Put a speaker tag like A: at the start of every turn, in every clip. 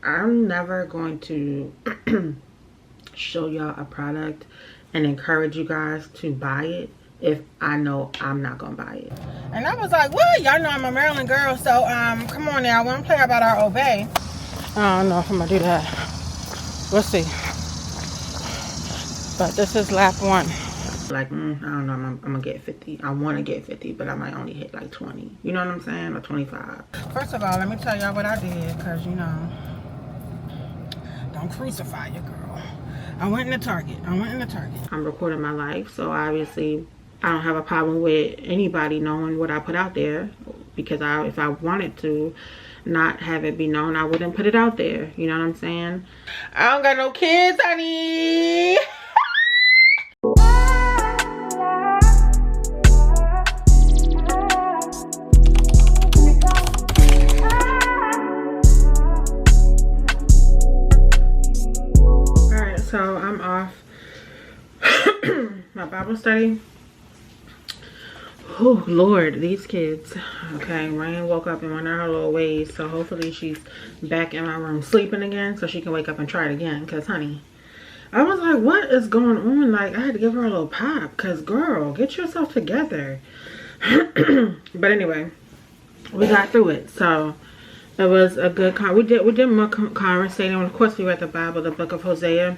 A: I'm never going to show y'all a product and encourage you guys to buy it if I know I'm not gonna buy it. And I was like, what? Y'all know I'm a Maryland girl, so come on now, I want to play about our obey. I don't know if I'm gonna do that. We'll see. But this is lap 1. Like, I don't know, I'm gonna get 50. I want to get 50, but I might only hit like 20. You know what I'm saying? Or 25. First of all, let me tell y'all what I did, because, you know, don't crucify your girl. I went in the Target. I'm recording my life, so obviously I don't have a problem with anybody knowing what I put out there, because if I wanted to not have it be known, I wouldn't put it out there. You know what I'm saying? I don't got no kids, honey. Alright, so I'm off my Bible study. Oh Lord, these kids. Okay, Rain woke up in one of her little ways, so hopefully she's back in my room sleeping again so she can wake up and try it again. Because honey, I was like, what is going on? Like, I had to give her a little pop, because girl, get yourself together. But anyway, we got through it. So it was a good we did more conversating. Of course, we read the Bible, the book of Hosea,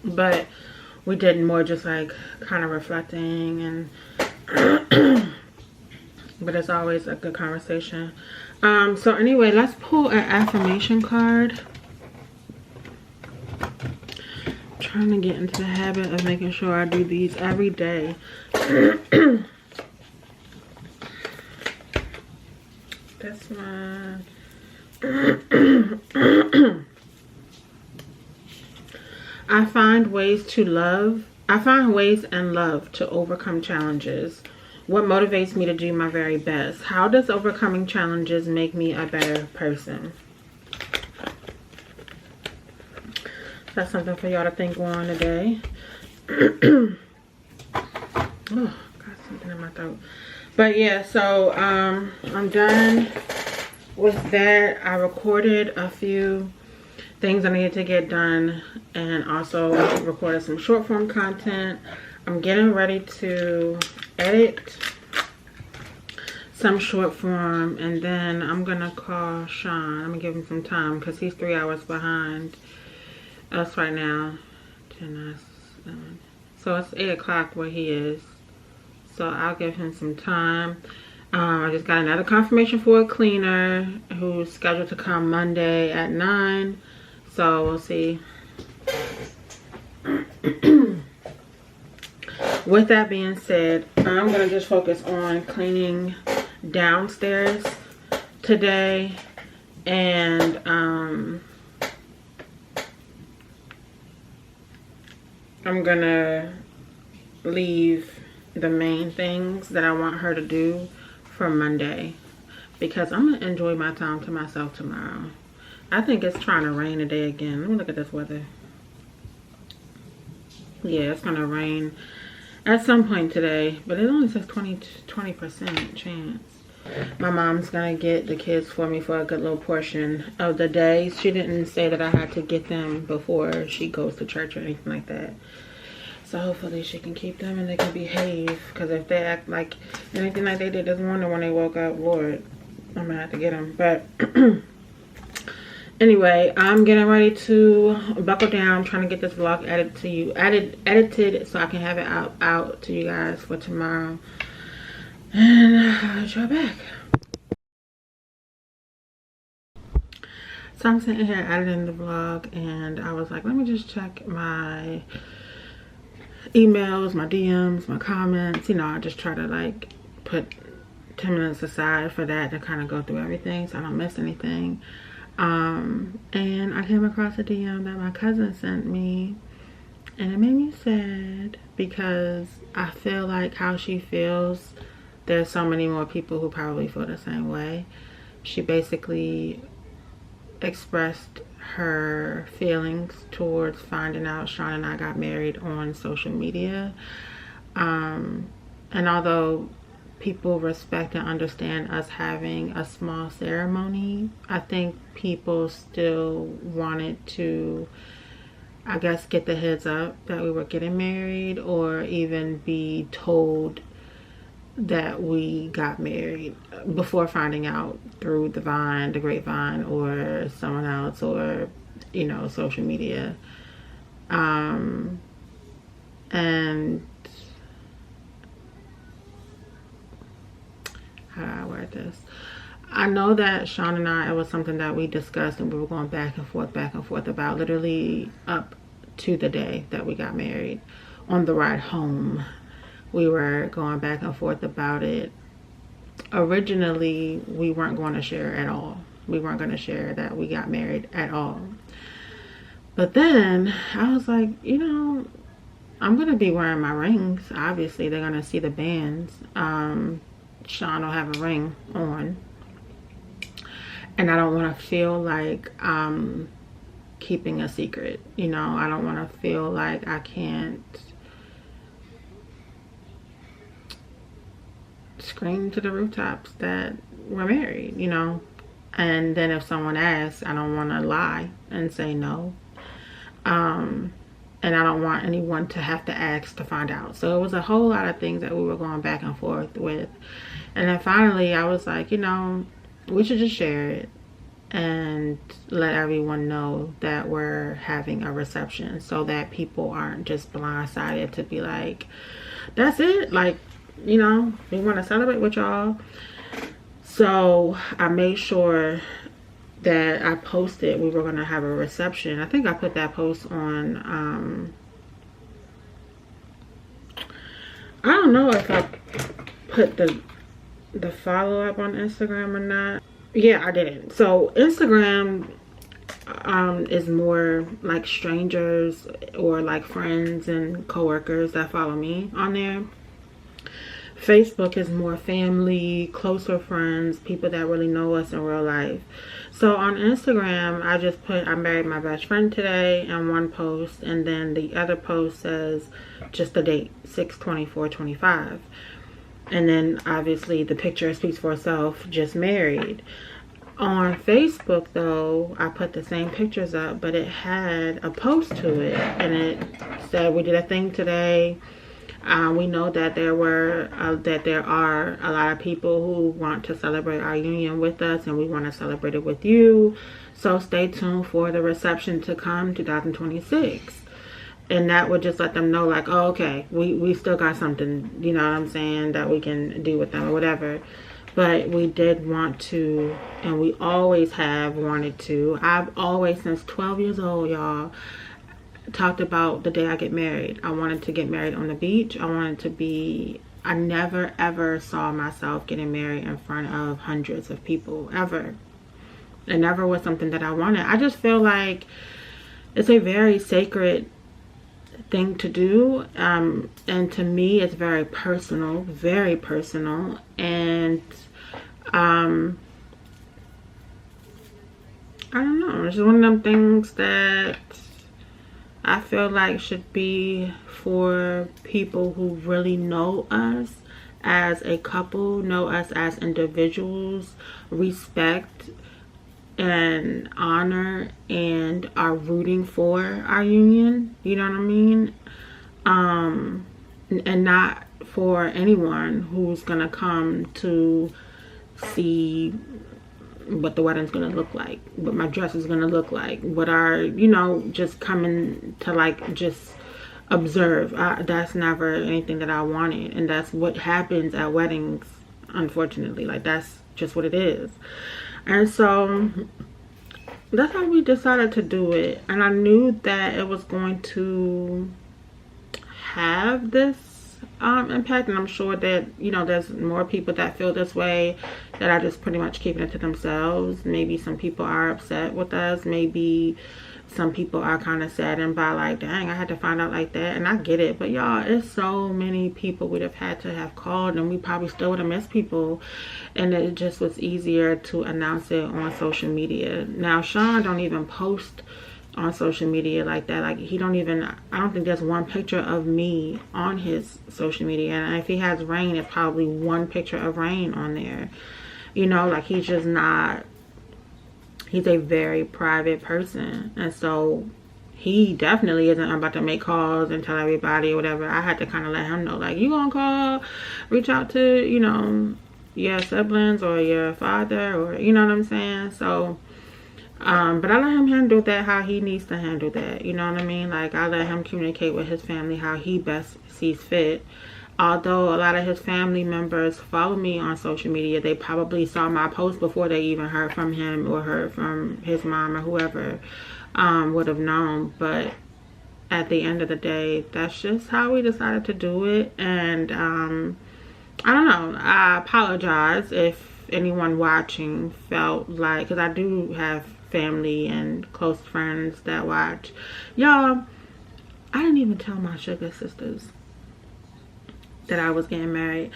A: but we did more just like kind of reflecting, and but it's always a good conversation. So anyway, let's pull an affirmation card. I'm trying to get into the habit of making sure I do these every day. This one. I find ways and love to overcome challenges. What motivates me to do my very best? How does overcoming challenges make me a better person? That's something for y'all to think on today. Oh, got something in my throat. But yeah, so I'm done with that. I recorded a few things I needed to get done, and also recorded some short form content. I'm getting ready to edit some short form, and then I'm gonna call Sean. I'm gonna give him some time because he's 3 hours behind us right now. 10, 9, 7. So it's 8 o'clock where he is, so I'll give him some time. I just got another confirmation for a cleaner who's scheduled to come Monday at 9. So we'll see. With that being said, I'm going to just focus on cleaning downstairs today. And I'm going to leave the main things that I want her to do for Monday, because I'm going to enjoy my time to myself tomorrow. I think it's trying to rain today again. Let me look at this weather. Yeah, it's gonna rain at some point today, but it only says 20% chance. My mom's gonna get the kids for me for a good little portion of the day. She didn't say that I had to get them before she goes to church or anything like that. So hopefully she can keep them and they can behave. Because if they act like anything like they did this morning when they woke up, Lord, I'm gonna have to get them. But anyway, I'm getting ready to buckle down. I'm trying to get this vlog edited so I can have it out to you guys for tomorrow. And I'll draw back. So I'm sitting here editing the vlog, and I was like, let me just check my emails, my DMs, my comments. You know, I just try to like put 10 minutes aside for that to kind of go through everything so I don't miss anything. And I came across a DM that my cousin sent me, and it made me sad because I feel like how she feels, there's so many more people who probably feel the same way. She basically expressed her feelings towards finding out Sean and I got married on social media. And although people respect and understand us having a small ceremony. I think people still wanted to, I guess, get the heads up that we were getting married, or even be told that we got married before finding out through the grapevine, or someone else, or, you know, social media. And how do I word this? I know that Sean and I, it was something that we discussed, and we were going back and forth about, literally up to the day that we got married. On the ride home, we were going back and forth about it. Originally, we weren't going to share at all. We weren't going to share that we got married at all. But then I was like, you know, I'm going to be wearing my rings. Obviously, they're going to see the bands. Sean will have a ring on. And I don't want to feel like I'm keeping a secret. You know, I don't want to feel like I can't scream to the rooftops that we're married, you know. And then if someone asks, I don't want to lie and say no. And I don't want anyone to have to ask to find out. So it was a whole lot of things that we were going back and forth with. And then finally I was like, you know, we should just share it and let everyone know that we're having a reception, so that people aren't just blindsided to be like, that's it, like, you know, we want to celebrate with y'all. So I made sure that I posted we were going to have a reception. I think I put that post on, I don't know if I put the follow-up on Instagram or not. Yeah, I didn't. So Instagram is more like strangers or like friends and coworkers that follow me on there. Facebook is more family, closer friends, people that really know us in real life. So on Instagram, I just put, I married my best friend today in one post, and then the other post says just the date, 6/24/25. And then obviously the picture speaks for itself, just married. On Facebook though, I put the same pictures up, but it had a post to it, and it said we did a thing today. We know that there are a lot of people who want to celebrate our union with us, and we want to celebrate it with you. So stay tuned for the reception to come 2026. And that would just let them know, like, oh, okay, we still got something, you know what I'm saying, that we can do with them or whatever. But we did want to, and we always have wanted to. I've always, since 12 years old, y'all, talked about the day I get married. I wanted to get married on the beach. I never ever saw myself getting married in front of hundreds of people, ever. It never was something that I wanted. I just feel like it's a very sacred thing to do, and to me it's very personal, and I don't know, it's just one of them things that I feel like should be for people who really know us as a couple, know us as individuals, respect and honor, and are rooting for our union, you know what I mean? And not for anyone who's gonna come to see what the wedding's gonna look like, what my dress is gonna look like, what are, you know, just coming to like just observe. That's never anything that I wanted, and that's what happens at weddings, unfortunately. Like, that's just what it is. And so that's how we decided to do it. And I knew that it was going to have this impact, and I'm sure that, you know, there's more people that feel this way, that are just pretty much keeping it to themselves. Maybe some people are upset with us, maybe some people are kind of saddened by, like, dang, I had to find out like that. And I get it, but y'all, it's so many people we'd have had to have called, and we probably still would have missed people, and it just was easier to announce it on social media. Now Sean don't even post on social media like that. Like, he don't even, I don't think there's one picture of me on his social media. And if he has Rain, it's probably one picture of Rain on there. You know, like, he's just not, he's a very private person. And so he definitely isn't about to make calls and tell everybody or whatever. I had to kind of let him know, like, you gonna call, reach out to, you know, your siblings or your father, or, you know what I'm saying? So, but I let him handle that how he needs to handle that. You know what I mean? Like, I let him communicate with his family how he best sees fit. Although a lot of his family members follow me on social media, they probably saw my post before they even heard from him or heard from his mom or whoever would have known. But at the end of the day, that's just how we decided to do it. And I don't know, I apologize if anyone watching felt like, because I do have family and close friends that watch. Y'all, I didn't even tell my sugar sisters that I was getting married.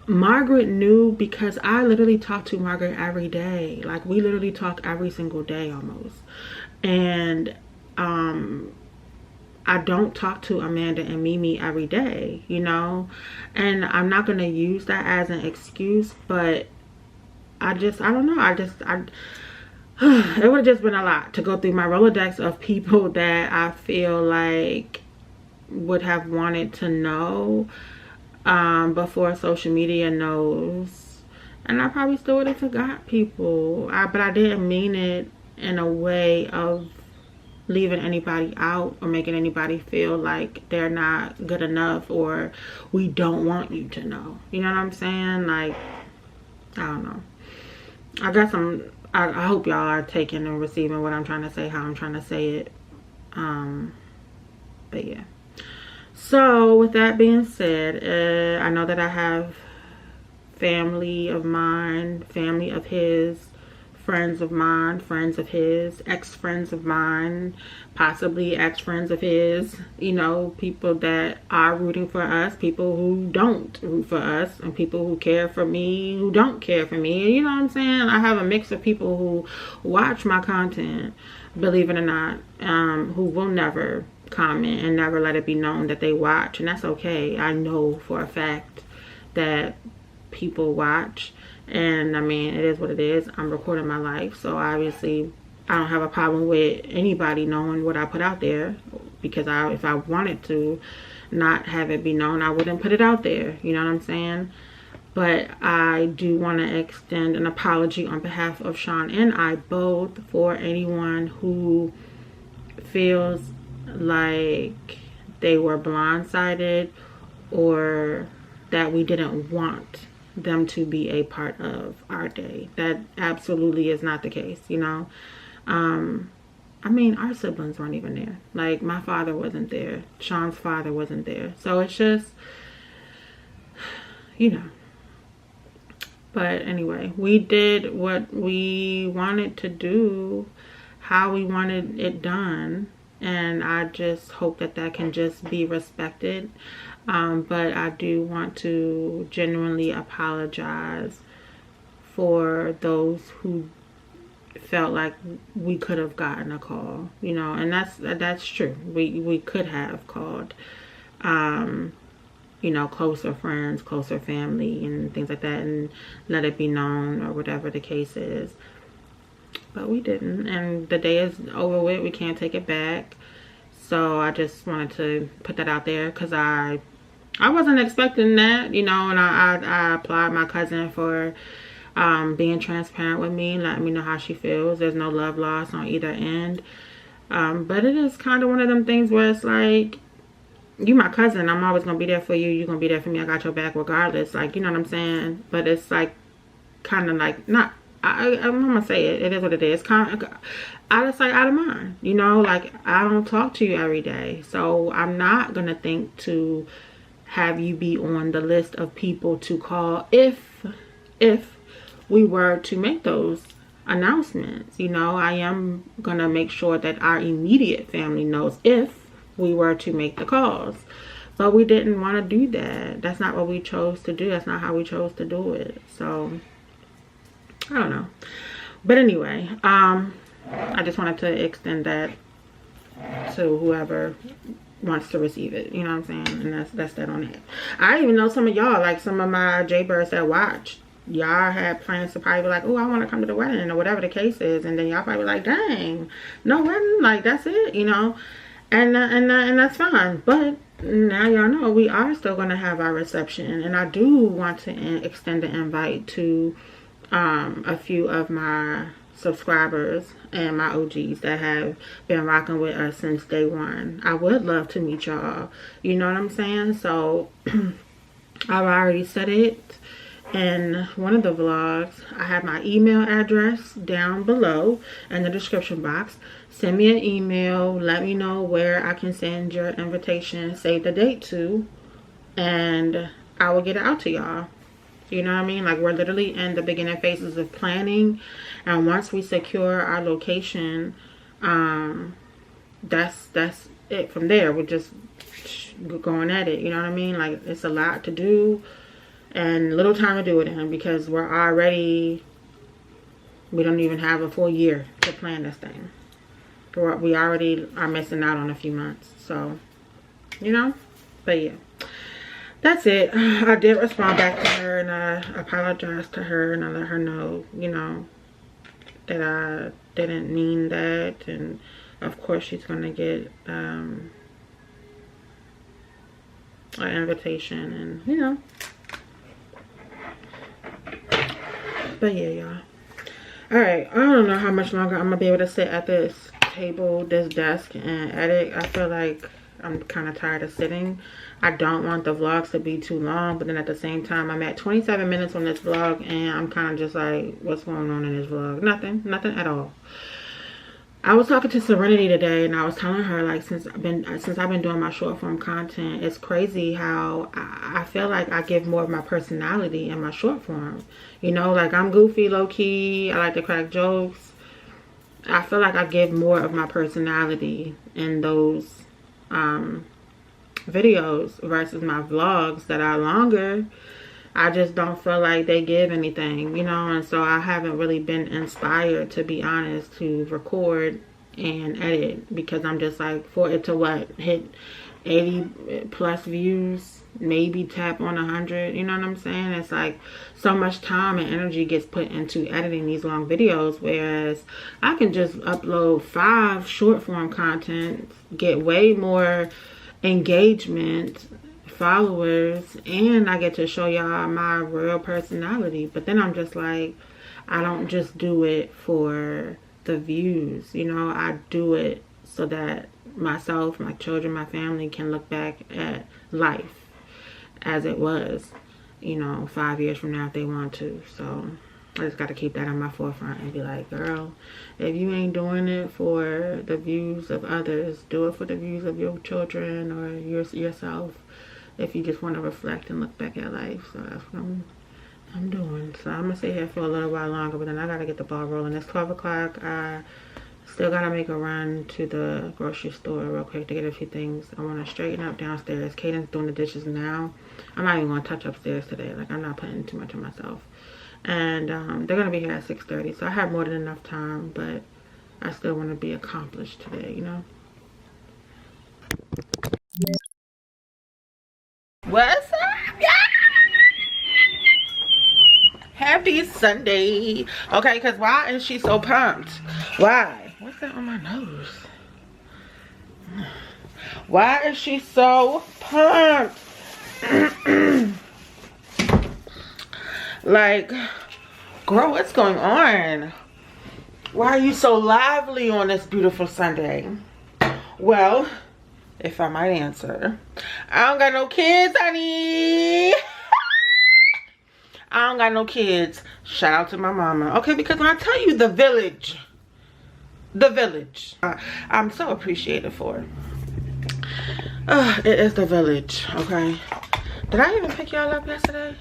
A: Margaret knew, because I literally talk to Margaret every day. Like, we literally talk every single day almost. And I don't talk to Amanda and Mimi every day, you know? And I'm not going to use that as an excuse, but I don't know. It would have just been a lot to go through my Rolodex of people that I feel like would have wanted to know before social media knows. And I probably still would have forgot people. But I didn't mean it in a way of leaving anybody out or making anybody feel like they're not good enough or we don't want you to know. You know what I'm saying? Like, I don't know. I got some, I hope y'all are taking and receiving what I'm trying to say, how I'm trying to say it. But yeah. So with that being said, I know that I have family of mine, family of his, friends of mine, friends of his, ex-friends of mine, possibly ex-friends of his, you know, people that are rooting for us, people who don't root for us, and people who care for me, who don't care for me. You know what I'm saying? I have a mix of people who watch my content, believe it or not, who will never comment and never let it be known that they watch, and that's okay. I know for a fact that people watch. And I mean, it is what it is. I'm recording my life, so obviously I don't have a problem with anybody knowing what I put out there, because if I wanted to not have it be known, I wouldn't put it out there. You know what I'm saying? But I do want to extend an apology on behalf of Sean and I both for anyone who feels like they were blindsided or that we didn't want them to be a part of our day. That absolutely is not the case, you know. I mean, our siblings weren't even there. Like, my father wasn't there, Sean's father wasn't there, so it's just, you know. But anyway, we did what we wanted to do, how we wanted it done, and I just hope that that can just be respected. But I do want to genuinely apologize for those who felt like we could have gotten a call, you know, and that's true. We could have called, you know, closer friends, closer family, and things like that, and let it be known or whatever the case is. But we didn't, and the day is over with. We can't take it back. So I just wanted to put that out there, because I wasn't expecting that, you know, and I applaud my cousin for being transparent with me, letting me know how she feels. There's no love lost on either end. But it is kind of one of them things where it's like, you my cousin, I'm always going to be there for you. You're going to be there for me. I got your back regardless. Like, you know what I'm saying? But it's like, kind of like, not, I'm going to say it. It is what it is. Kind of out of sight, out of mind. You know, like, I don't talk to you every day. So I'm not going to think to have you be on the list of people to call if we were to make those announcements. You know, I am going to make sure that our immediate family knows if we were to make the calls. But we didn't want to do that. That's not what we chose to do. That's not how we chose to do it. So I don't know. But anyway, I just wanted to extend that to whoever wants to receive it. You know what I'm saying? And that's that on it. I even know some of y'all, like some of my Jaybirds that watch, y'all had plans to probably be like, oh, I want to come to the wedding or whatever the case is, and then y'all probably like, dang, no wedding, like that's it, you know. And that's fine. But now y'all know we are still going to have our reception, and I do want to extend an invite to a few of my subscribers and my OGs that have been rocking with us since day one. I would love to meet y'all, you know what I'm saying? So I've already said it in one of the vlogs. I have my email address down below in the description box. Send me an email, let me know where I can send your invitation, save the date to, and I will get it out to y'all. You know what I mean? Like, we're literally in the beginning phases of planning, and once we secure our location, that's it from there. We're just going at it, you know what I mean? Like, it's a lot to do and little time to do it in, because we don't even have a full year to plan this thing. We already are missing out on a few months, so, you know. But yeah, that's it. I did respond back to her, and I apologized to her, and I let her know, you know, that I didn't mean that. And of course she's gonna get an invitation, and you know. But yeah, y'all. All right, I don't know how much longer I'm gonna be able to sit at this table, this desk, and edit. I feel like I'm kind of tired of sitting. I don't want the vlogs to be too long, but then at the same time, I'm at 27 minutes on this vlog, and I'm kind of just like, what's going on in this vlog? Nothing at all. I was talking to Serenity today, and I was telling her, like, since I've been doing my short form content, it's crazy how I feel like I give more of my personality in my short form. You know, like, I'm goofy, low key, I like to crack jokes. I feel like I give more of my personality in those videos versus my vlogs that are longer. I just don't feel like they give anything, you know. And so I haven't really been inspired, to be honest, to record and edit, because I'm just like, for it to hit 80 plus views, maybe tap on 100, you know what I'm saying? It's like so much time and energy gets put into editing these long videos, whereas I can just upload 5 short form content, get way more engagement, followers, and I get to show y'all my real personality. But then I'm just like, I don't just do it for the views, you know. I do it so that myself, my children, my family can look back at life as it was, you know, 5 years from now if they want to. So I just got to keep that on my forefront and be like, girl, if you ain't doing it for the views of others, do it for the views of your children or yourself, if you just want to reflect and look back at life. So that's what I'm doing. So I'm gonna stay here for a little while longer, but then I gotta get the ball rolling. It's 12 o'clock. I still gotta make a run to the grocery store real quick to get a few things. I want to straighten up downstairs. Caden's doing the dishes now. I'm not even gonna touch upstairs today. Like, I'm not putting too much on myself. And they're gonna be here at 6:30, so I have more than enough time, but I still want to be accomplished today, you know. What's up, y'all? Happy Sunday. Okay, because why is she so pumped? Why? What's that on my nose? Why is she so pumped? Like, girl, what's going on? Why are you so lively on this beautiful Sunday? Well, if I might answer, I don't got no kids, honey. I don't got no kids. Shout out to my mama. Okay, because when I tell you the village, I'm so appreciative for it. It is the village, okay? Did I even pick y'all up yesterday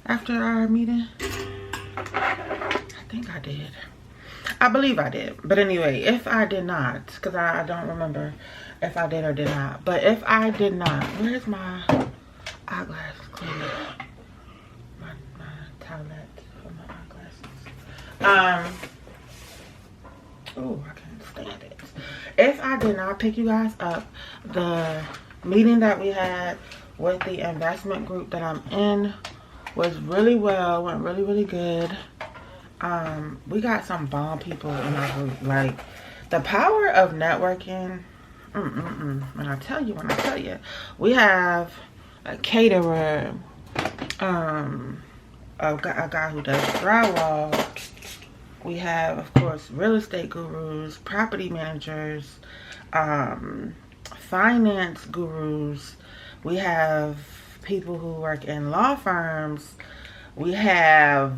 A: after our meeting? I think I did. I believe I did. But anyway, if I did not, because I don't remember if I did or did not. But if I did not, where's my eyeglass cleaner? My towelette for my eyeglasses. Oh, I can't stand it. If I did not pick you guys up, the meeting that we had with the investment group that I'm in was really well, went really, really good. We got some bomb people in our group. Like, the power of networking, when I tell you, we have a caterer, a guy who does drywall. We have, of course, real estate gurus, property managers, finance gurus. We have people who work in law firms. We got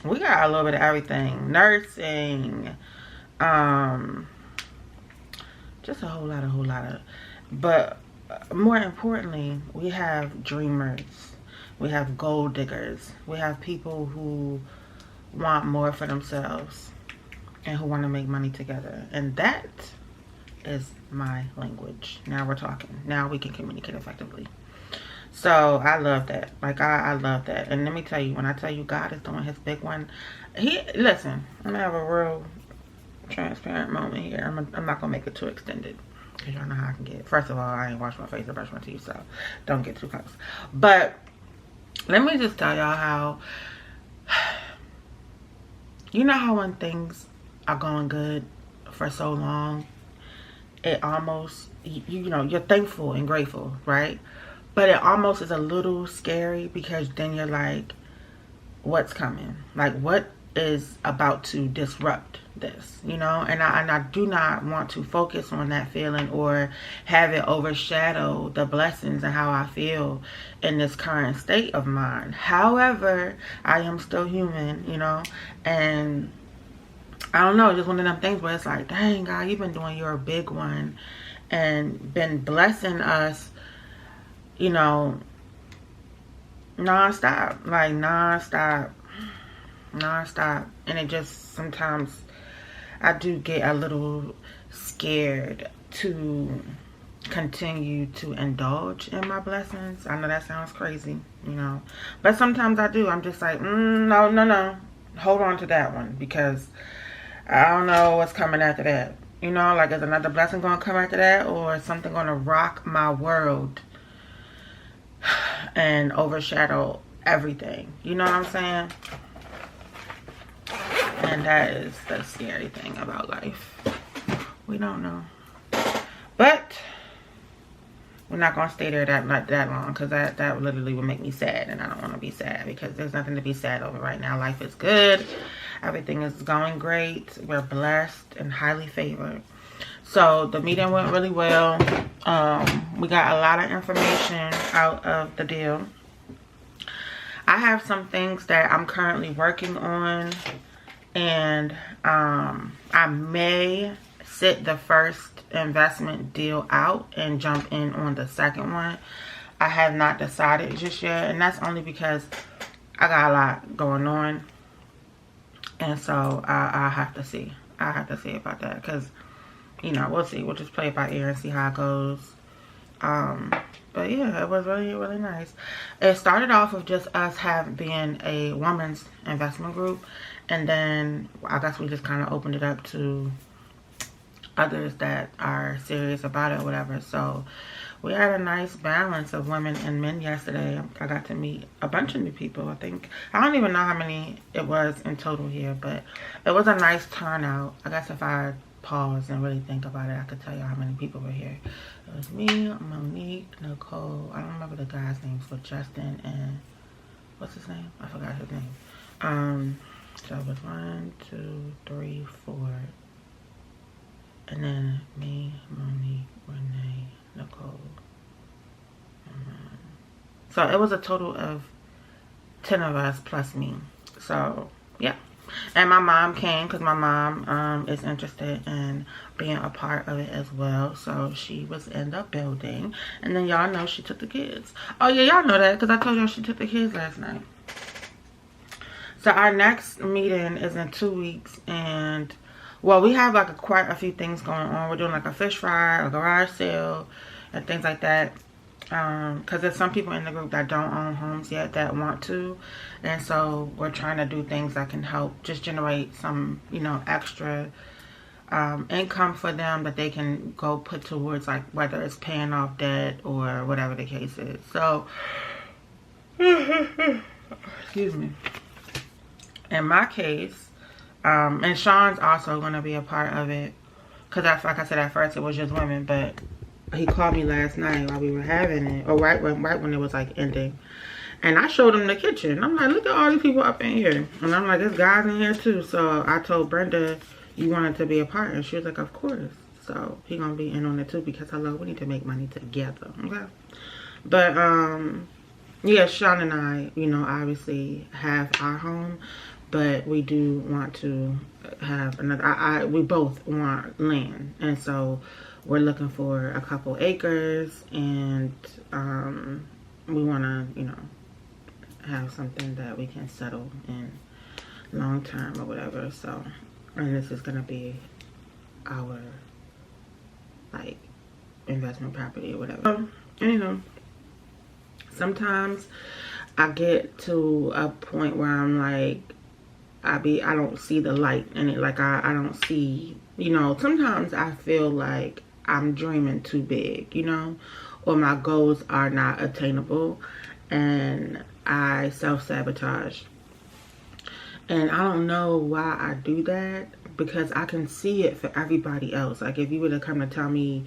A: a little bit of everything. Nursing, just a whole lot of, but more importantly, we have dreamers. We have gold diggers. We have people who want more for themselves and who want to make money together. And that is my language. Now we're talking. Now we can communicate effectively. So I love that. Like, I love that. And let me tell you, when I tell you God is doing his big one, listen, I'm gonna have a real transparent moment here. I'm not gonna make it too extended, because y'all know how I can get. First of all, I ain't washed my face or brushed my teeth, so don't get too close. But let me just tell y'all how, you know how when things are going good for so long, it almost, you know, you're thankful and grateful, right? But it almost is a little scary, because then you're like, what's coming? Like, what is about to disrupt this, you know? And I do not want to focus on that feeling or have it overshadow the blessings and how I feel in this current state of mine. However, I am still human, you know? And I don't know, just one of them things where it's like, dang, God, you've been doing your big one and been blessing us, you know, non-stop. Like, non-stop. And it just, sometimes I do get a little scared to continue to indulge in my blessings. I know that sounds crazy, you know, but sometimes I do. I'm just like, no, hold on to that one, because I don't know what's coming after that, you know? Like, is another blessing gonna come after that, or is something gonna rock my world and overshadow everything? You know what I'm saying? And that is the scary thing about life. We don't know. But we're not going to stay there that long, because that literally would make me sad, and I don't want to be sad, because there's nothing to be sad over right now. Life is good. Everything is going great. We're blessed and highly favored. So the meeting went really well. We got a lot of information out of the deal. I have some things that I'm currently working on, and I may sit the first investment deal out and jump in on the second one. I have not decided just yet, and that's only because I got a lot going on, and so I have to see. I have to see about that, because, you know, we'll see. We'll just play it by ear and see how it goes. But yeah, it was really, really nice. It started off with just us being a woman's investment group, and then I guess we just kind of opened it up to others that are serious about it or whatever. So we had a nice balance of women and men yesterday. I got to meet a bunch of new people. I don't even know how many it was in total here, but it was a nice turnout. I guess if I pause and really think about it, I could tell you how many people were here. It was me, Monique, Nicole. I don't remember the guy's names, but Justin and what's his name? I forgot his name. So it was 1, 2, 3, 4, and then me, Monique, Renee, Nicole. So it was a total of 10 of us plus me. So yeah. And my mom came, because my mom is interested in being a part of it as well. So she was in the building. And then y'all know she took the kids. Oh yeah, y'all know that, because I told y'all she took the kids last night. So our next meeting is in 2 weeks. And, well, we have like quite a few things going on. We're doing like a fish fry, a garage sale, and things like that. because there's some people in the group that don't own homes yet that want to, and so we're trying to do things that can help just generate some, you know, extra income for them that they can go put towards, like, whether it's paying off debt or whatever the case is. So excuse me, in my case, and Sean's also going to be a part of it, because that's, like I said, at first it was just women, but he called me last night while we were having it, or right when it was like ending, and I showed him the kitchen. I'm like, look at all these people up in here, and I'm like, there's guys in here too. So I told Brenda, you wanted to be a part, and she was like, of course. So he gonna be in on it too, because hello, we need to make money together, okay? But yeah, Sean and I, you know, obviously have our home, but we do want to have another. We both want land, and so we're looking for a couple acres, and we want to, you know, have something that we can settle in long term or whatever. So, and this is gonna be our, like, investment property or whatever. Anywho, sometimes I get to a point where I'm like, I don't see the light in it. Like, I don't see, you know, sometimes I feel like I'm dreaming too big, you know, or my goals are not attainable, and I self-sabotage. And I don't know why I do that, because I can see it for everybody else. Like, if you were to come to tell me,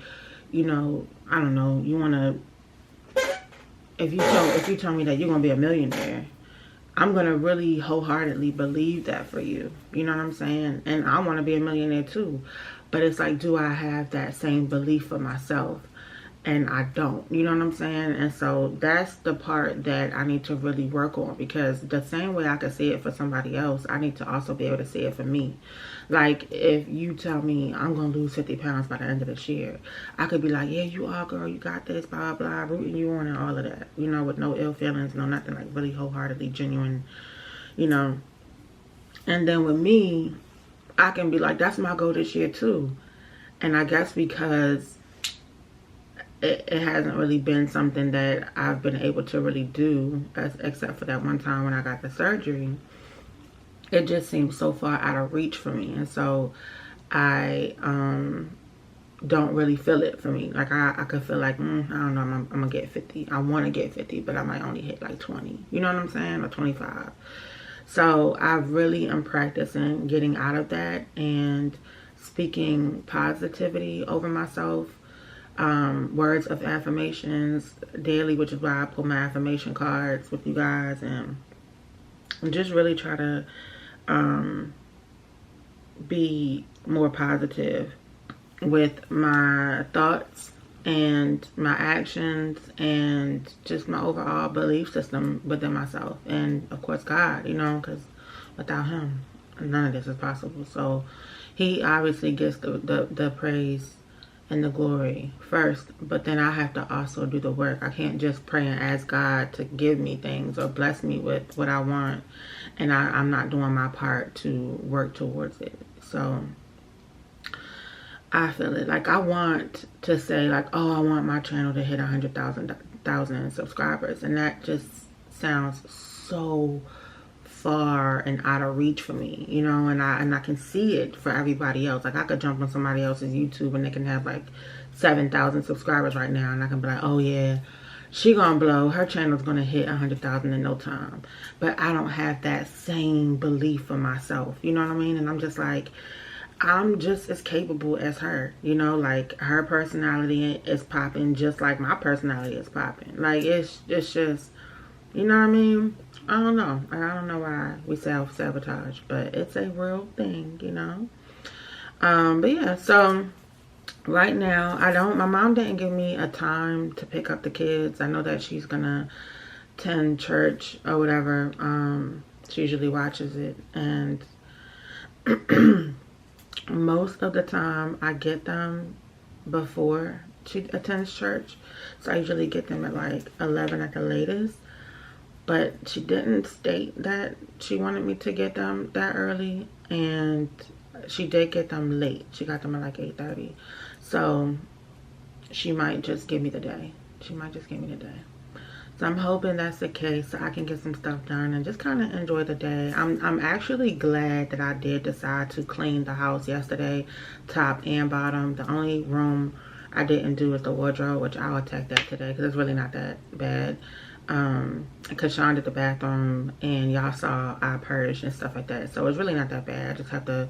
A: you know, I don't know, you want to, if you tell me that you're going to be a millionaire, I'm going to really wholeheartedly believe that for you. You know what I'm saying? And I want to be a millionaire too. But it's like, do I have that same belief for myself? And I don't. You know what I'm saying? And so that's the part that I need to really work on, because the same way I can see it for somebody else, I need to also be able to see it for me. Like, if you tell me I'm going to lose 50 pounds by the end of this year, I could be like, yeah, you are, girl, you got this, blah, blah, rooting you on and all of that. You know, with no ill feelings, no nothing, like really wholeheartedly genuine, you know. And then with me, I can be like, that's my goal this year too. And I guess because it hasn't really been something that I've been able to really do, except for that one time when I got the surgery, it just seems so far out of reach for me. And so I don't really feel it for me. Like, I could feel like, I don't know, I'm gonna get 50. I want to get 50, but I might only hit like 20. You know what I'm saying? Or 25. So I really am practicing getting out of that and speaking positivity over myself. Words of affirmations daily, which is why I pull my affirmation cards with you guys, and just really try to be more positive with my thoughts and my actions and just my overall belief system within myself, and of course God, you know, because without him none of this is possible. So he obviously gets the praise and the glory first, but then I have to also do the work. I can't just pray and ask God to give me things or bless me with what I want, and I'm not doing my part to work towards it. So I feel it. Like, I want to say, like, oh, I want my channel to hit 100,000 subscribers, and that just sounds so far and out of reach for me, you know, and I can see it for everybody else. Like, I could jump on somebody else's YouTube and they can have like 7,000 subscribers right now, and I can be like, oh yeah, she gonna blow, her channel's gonna hit 100,000 in no time. But I don't have that same belief for myself, you know what I mean? And I'm just like, I'm just as capable as her, you know, like, her personality is popping just like my personality is popping. Like, it's just, you know what I mean? I don't know. I don't know why we self-sabotage, but it's a real thing, you know? But yeah, so right now, my mom didn't give me a time to pick up the kids. I know that she's gonna attend church or whatever. She usually watches it, and most of the time I get them before she attends church. So I usually get them at like 11 at the latest. But she didn't state that she wanted me to get them that early, and she did get them late. She got them at like 8:30. So she might just give me the day. She might just give me the day. So I'm hoping that's the case so I can get some stuff done and just kind of enjoy the day. I'm actually glad that I did decide to clean the house yesterday, top and bottom. The only room I didn't do is the wardrobe, which I'll attack that today because it's really not that bad. Because Sean did the bathroom and y'all saw I purged and stuff like that. So it's really not that bad. I just have to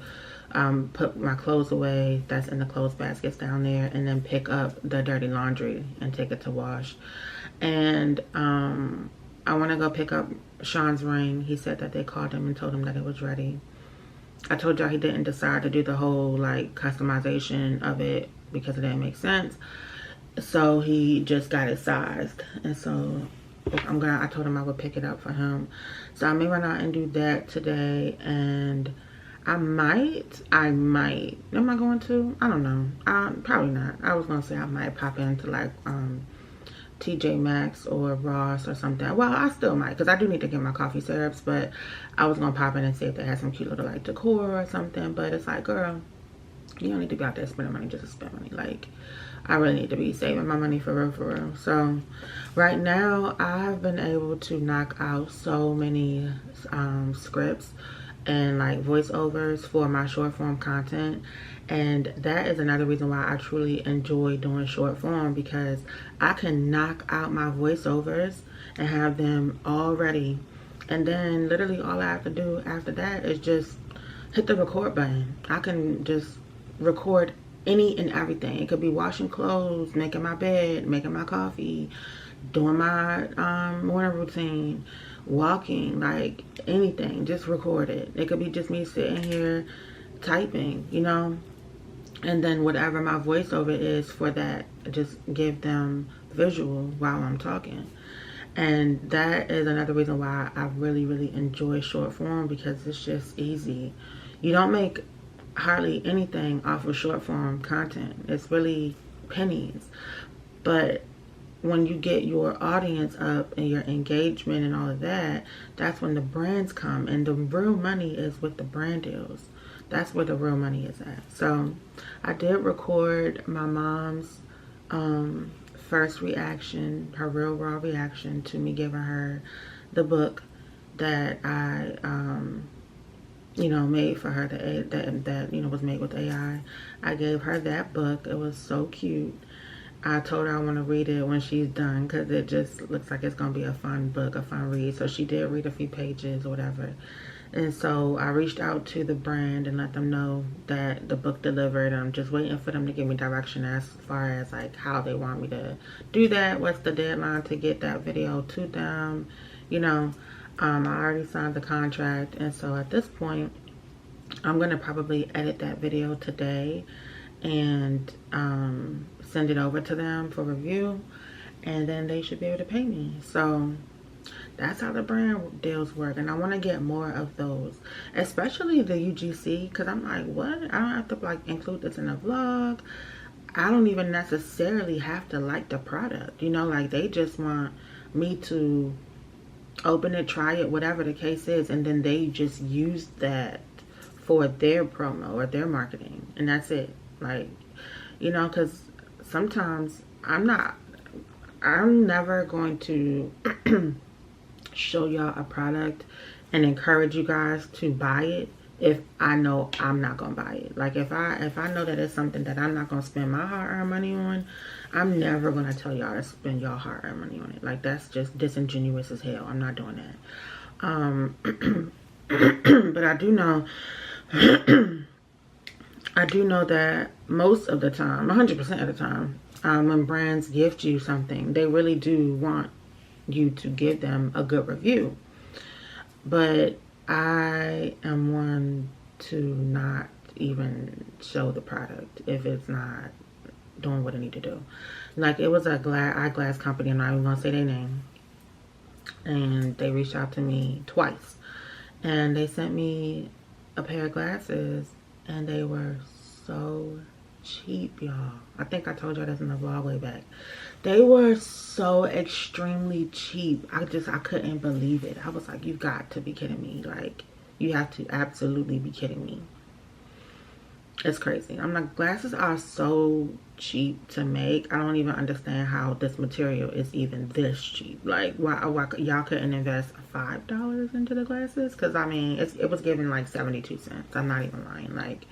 A: put my clothes away that's in the clothes baskets down there and then pick up the dirty laundry and take it to wash. And I want to go pick up Sean's ring. He said that they called him and told him that it was ready. I told y'all he didn't decide to do the whole like customization of it because it didn't make sense. So he just got it sized. And so I told him I would pick it up for him. So I may run out and do that today. And I might. Am I going to? I don't know. Probably not. I was going to say I might pop into like TJ Maxx or Ross or something. Well, I still might because I do need to get my coffee syrups, but I was gonna pop in and see if they had some cute little like decor or something. But it's like, girl, you don't need to be out there spending money just to spend money. Like, I really need to be saving my money for real, for real. So right now I've been able to knock out so many scripts and like voiceovers for my short form content. And that is another reason why I truly enjoy doing short form, because I can knock out my voiceovers and have them all ready. And then literally all I have to do after that is just hit the record button. I can just record any and everything. It could be washing clothes, making my bed, making my coffee, doing my morning routine, walking, like anything. Just record it. It could be just me sitting here typing, you know. And then whatever my voiceover is for that, just give them visual while I'm talking. And that is another reason why I really, really enjoy short form, because it's just easy. You don't make hardly anything off of short form content. It's really pennies. But when you get your audience up and your engagement and all of that, that's when the brands come. And the real money is with the brand deals. That's where the real money is at. So I did record my mom's first reaction, her real raw reaction to me giving her the book that I you know, made for her, that you know, was made with AI. I gave her that book. It was so cute. I told her I want to read it when she's done, because it just looks like it's going to be a fun book, a fun read. So she did read a few pages or whatever. And so I reached out to the brand and let them know that the book delivered. I'm just waiting for them to give me direction as far as like how they want me to do that. What's the deadline to get that video to them? You know, I already signed the contract. And so at this point, I'm going to probably edit that video today and send it over to them for review. And then they should be able to pay me. So that's how the brand deals work. And I want to get more of those, especially the UGC, because I'm like, what? I don't have to like include this in a vlog. I don't even necessarily have to like the product, you know, like they just want me to open it, try it, whatever the case is, and then they just use that for their promo or their marketing, and that's it. Like, you know, because sometimes I'm never going to show y'all a product and encourage you guys to buy it if I know I'm not gonna buy it. Like if I know that it's something that I'm not gonna spend my hard-earned money on, I'm never gonna tell y'all to spend y'all hard-earned money on it. Like that's just disingenuous as hell. I'm not doing that. But I do know that most of the time, 100% of the time, when brands gift you something, they really do want you to give them a good review. But I am one to not even show the product if it's not doing what it need to do. Like it was a eyeglass company, I'm not even gonna say their name, and they reached out to me twice, and they sent me a pair of glasses, and they were so cheap, y'all. I think I told y'all this in the vlog way back. They were so extremely cheap. I couldn't believe it. I was like, you got to be kidding me. Like, you have to absolutely be kidding me. It's crazy. I'm like, glasses are so cheap to make. I don't even understand how this material is even this cheap. Like, why y'all couldn't invest $5 into the glasses? Because I mean, it was giving like 72 cents. I'm not even lying. Like,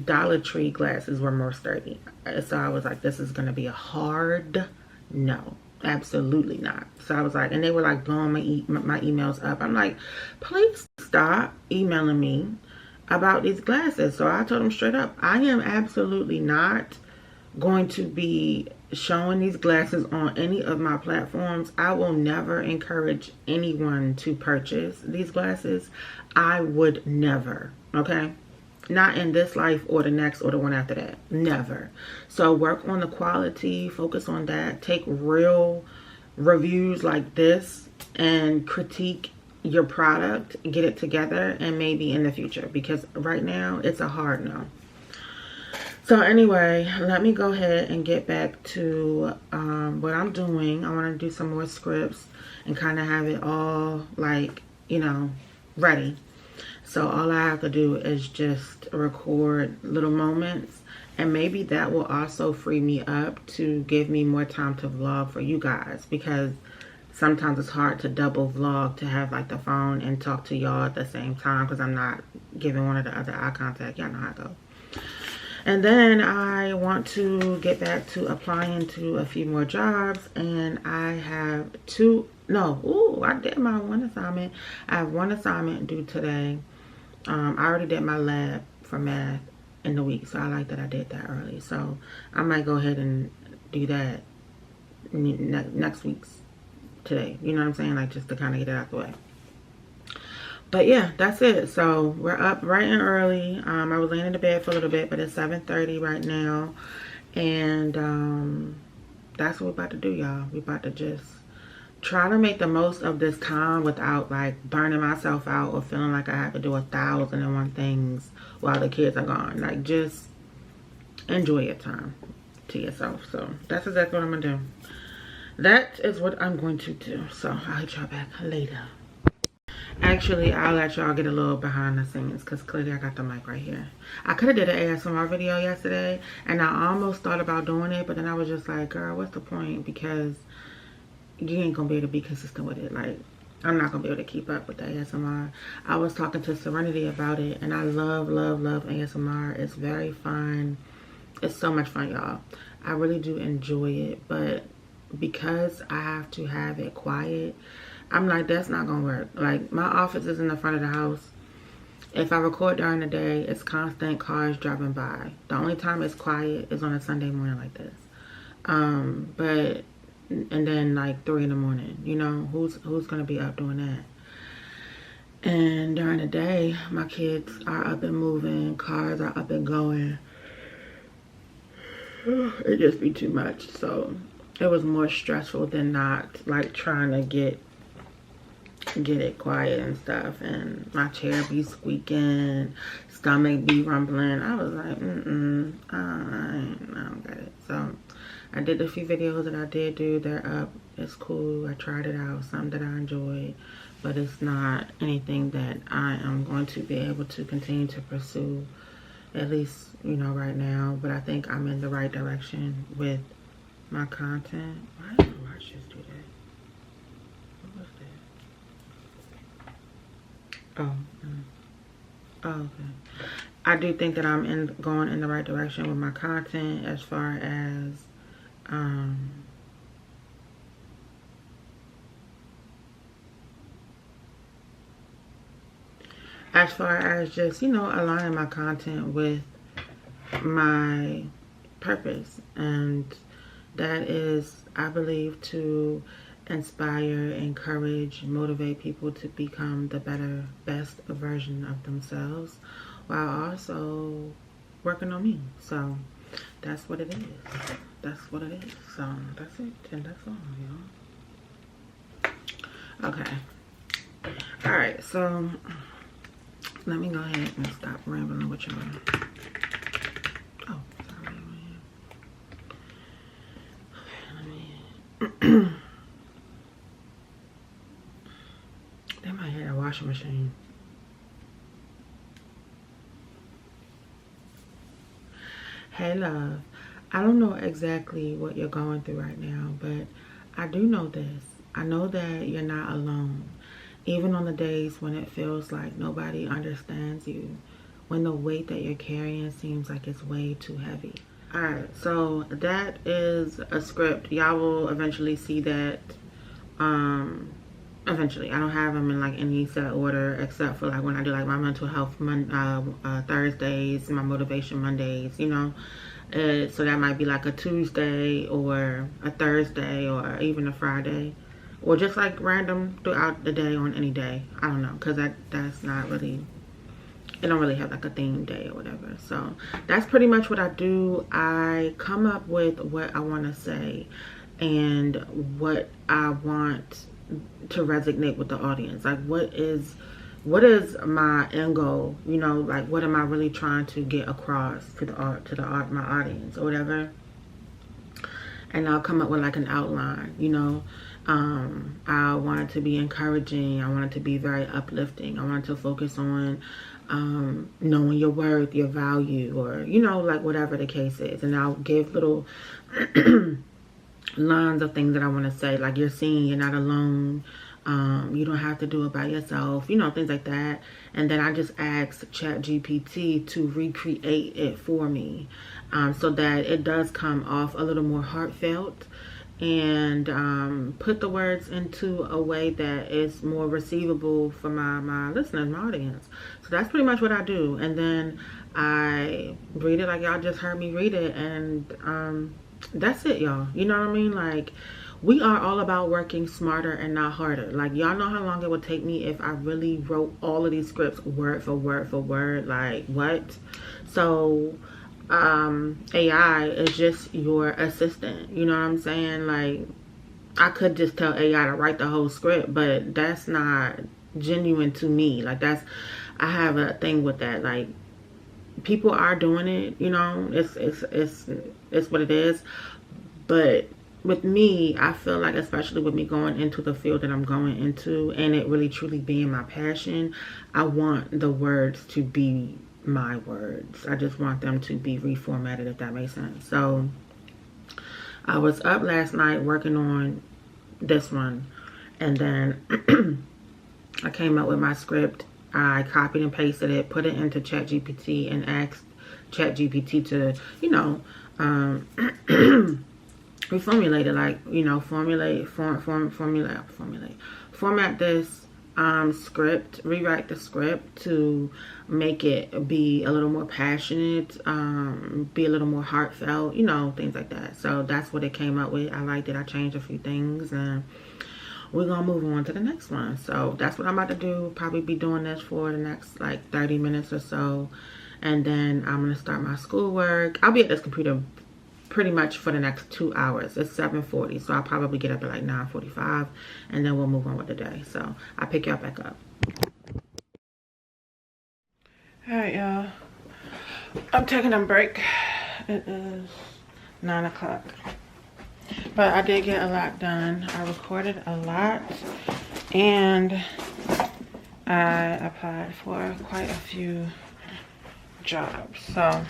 A: Dollar Tree glasses were more sturdy. So I was like, this is gonna be a hard no. Absolutely not. So I was like, and they were like blowing my emails up. I'm like, please stop emailing me about these glasses. So I told them straight up, I am absolutely not going to be showing these glasses on any of my platforms. I will never encourage anyone to purchase these glasses. I would never, okay? Not in this life or the next or the one after that. Never. So work on the quality, focus on that. Take real reviews like this and critique your product, get it together, and maybe in the future, because right now it's a hard no. So anyway, let me go ahead and get back to what I'm doing. I want to do some more scripts and kind of have it all, like, you know, ready. So all I have to do is just record little moments, and maybe that will also free me up to give me more time to vlog for you guys, because sometimes it's hard to double vlog, to have like the phone and talk to y'all at the same time, because I'm not giving one of the other eye contact. Y'all know how I go. And then I want to get back to applying to a few more jobs, and I have I did my one assignment. I have one assignment due today. I already did my lab for math in the week, so I like that I did that early. So I might go ahead and do that next week's today. You know what I'm saying? Like, just to kind of get it out the way. But yeah, that's it. So we're up bright and early. I was laying in the bed for a little bit, but it's 7:30 right now. And that's what we're about to do, y'all. We're about to just try to make the most of this time without like burning myself out or feeling like I have to do 1,001 things while the kids are gone. Like, just enjoy your time to yourself. So that's exactly what I'm gonna do. That is what I'm going to do. So I'll hit y'all back later. Actually, I'll let y'all get a little behind the scenes, because clearly I got the mic right here. I could have did an ASMR video yesterday, and I almost thought about doing it, but then I was just like, girl, what's the point? Because you ain't gonna be able to be consistent with it. Like, I'm not gonna be able to keep up with the ASMR. I was talking to Serenity about it, and I love ASMR. It's very fun. It's so much fun, y'all. I really do enjoy it, but because I have to have it quiet, I'm like, that's not gonna work. Like, my office is in the front of the house. If I record during the day, it's constant cars driving by. The only time it's quiet is on a Sunday morning like this. And then like 3 in the morning, you know, who's gonna be up doing that? And during the day, my kids are up and moving, cars are up and going. It just be too much. So it was more stressful than not, like trying to get it quiet and stuff, and my chair be squeaking, stomach be rumbling. I was like, I don't get it. So I did a few videos that I did do. They're up. It's cool. I tried it out. Some that I enjoyed, but it's not anything that I am going to be able to continue to pursue, at least, you know, right now. But I think I'm in the right direction with my content. Why did my watch just do that? What was that? Oh, okay. I do think that I'm going in the right direction with my content, as far as just, you know, aligning my content with my purpose. And that is, I believe, to inspire, encourage, motivate people to become the best version of themselves, while also working on me. So that's what it is. That's what it is. So that's it, and that's all, y'all. Okay. All right. So let me go ahead and stop rambling with y'all. Oh, sorry. Okay, let me. They might have a washing machine. Hey love, I don't know exactly what you're going through right now, but I do know this. I know that you're not alone. Even on the days when it feels like nobody understands you, when the weight that you're carrying seems like it's way too heavy. Alright, so that is a script. Y'all will eventually see that. Eventually. I don't have them in like any set order except for like when I do like my mental health Thursdays, my motivation Mondays, you know. So that might be like a Tuesday or a Thursday or even a Friday. Or just like random throughout the day on any day. I don't know, because that's not really, it don't really have like a theme day or whatever. So that's pretty much what I do. I come up with what I want to say and what I want to resonate with the audience. Like what is my end goal, you know, like what am I really trying to get across to my audience or whatever. And I'll come up with like an outline, you know. I want it to be encouraging. I want it to be very uplifting. I want it to focus on knowing your worth, your value, or, you know, like whatever the case is. And I'll give little lines of things that I want to say, like you're seen, you're not alone, you don't have to do it by yourself, you know, things like that. And then I just ask ChatGPT to recreate it for me, so that it does come off a little more heartfelt and put the words into a way that is more receivable for my listeners, my audience. So that's pretty much what I do. And then I read it like y'all just heard me read it, and that's it, y'all. You know what I mean? Like, we are all about working smarter and not harder. Like, y'all know how long it would take me if I really wrote all of these scripts word for word for word. Like, what? So AI is just your assistant, you know what I'm saying? Like, I could just tell AI to write the whole script, but that's not genuine to me. Like, I have a thing with that. Like, people are doing it, you know, it's what it is. But with me, I feel like, especially with me going into the field that I'm going into and it really truly being my passion, I want the words to be my words. I just want them to be reformatted, if that makes sense. So I was up last night working on this one, and then I came up with my script. I copied and pasted it, put it into ChatGPT, and asked ChatGPT to, you know, reformulate it, like, you know, format this script, rewrite the script to make it be a little more passionate, be a little more heartfelt, you know, things like that. So that's what it came up with. I liked it. I changed a few things, and we're gonna move on to the next one. So that's what I'm about to do. Probably be doing this for the next like 30 minutes or so, and then I'm gonna start my schoolwork. I'll be at this computer pretty much for the next 2 hours. It's 7:40, so I'll probably get up at like 9:45, and then we'll move on with the day. So I'll pick y'all back up. All right, y'all, I'm taking a break. It is 9 o'clock, but I did get a lot done. I recorded a lot, and I applied for quite a few jobs. So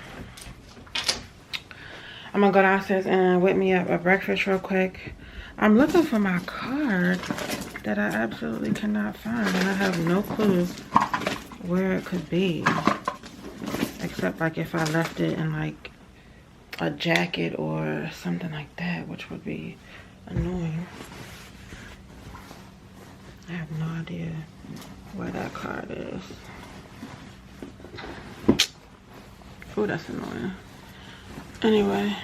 A: I'm gonna go downstairs and whip me up a breakfast real quick. I'm looking for my card that I absolutely cannot find, and I have no clue where it could be, except like if I left it in like a jacket or something like that, which would be annoying. I have no idea where that card is. Oh, that's annoying. Anyway,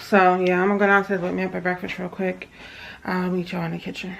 A: so yeah, I'm gonna go downstairs, whip me up a breakfast real quick. I'll meet y'all in the kitchen.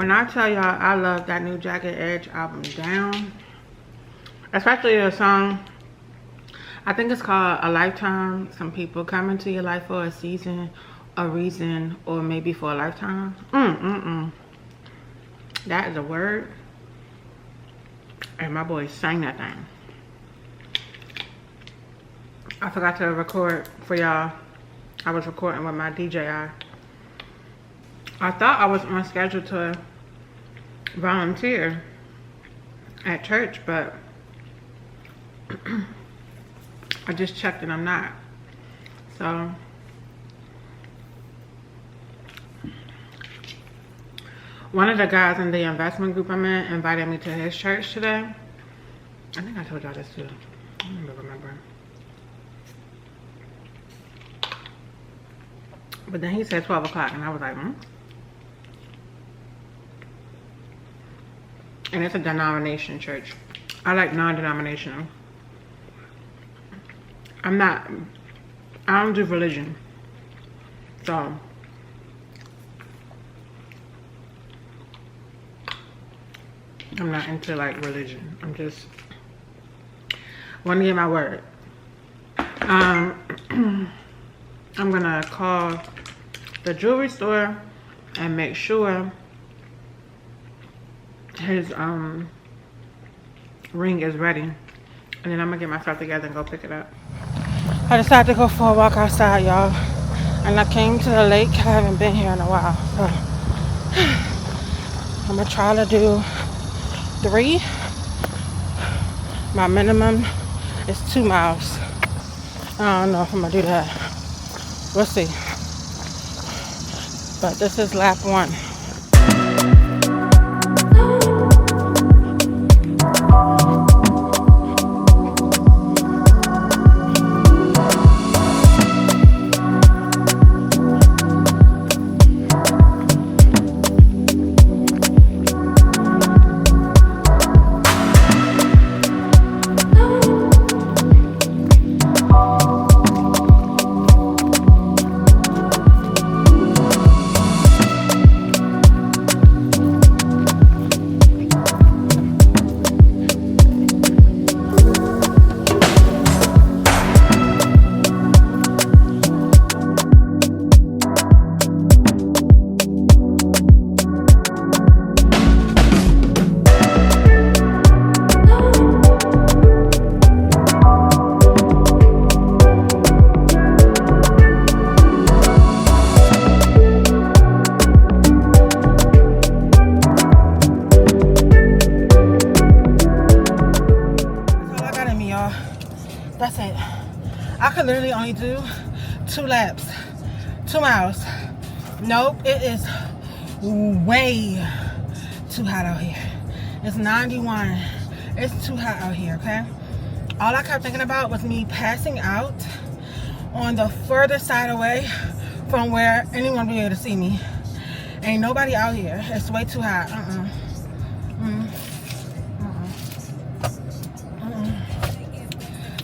A: When I tell y'all I love that new Jagged Edge album Down, especially the song, I think it's called A Lifetime. Some people come into your life for a season, a reason, or maybe for a lifetime. That is a word. And my boy sang that thing. I forgot to record for y'all. I was recording with my DJI. I thought I was on schedule to volunteer at church, but I just checked and I'm not. So one of the guys in the investment group I'm in invited me to his church today. I think I told y'all this too. I don't even remember. But then he said 12 o'clock and I was like, And it's a denomination church. I like non-denominational. I don't do religion. So I'm not into like religion. I'm just want to get my word. I'm gonna call the jewelry store and make sure his ring is ready, and then I'm gonna get myself together and go pick it up. I decided to go for a walk outside, y'all, and I came to the lake. I haven't been here in a while, so I'm gonna try to do 3. My minimum is 2 miles. I don't know if I'm gonna do that. We'll see. But this is lap 1. That's it. I could literally only do 2 laps, 2 miles. Nope, it is way too hot out here. It's 91. It's too hot out here, okay? All I kept thinking about was me passing out on the further side away from where anyone would be able to see me. Ain't nobody out here. It's way too hot.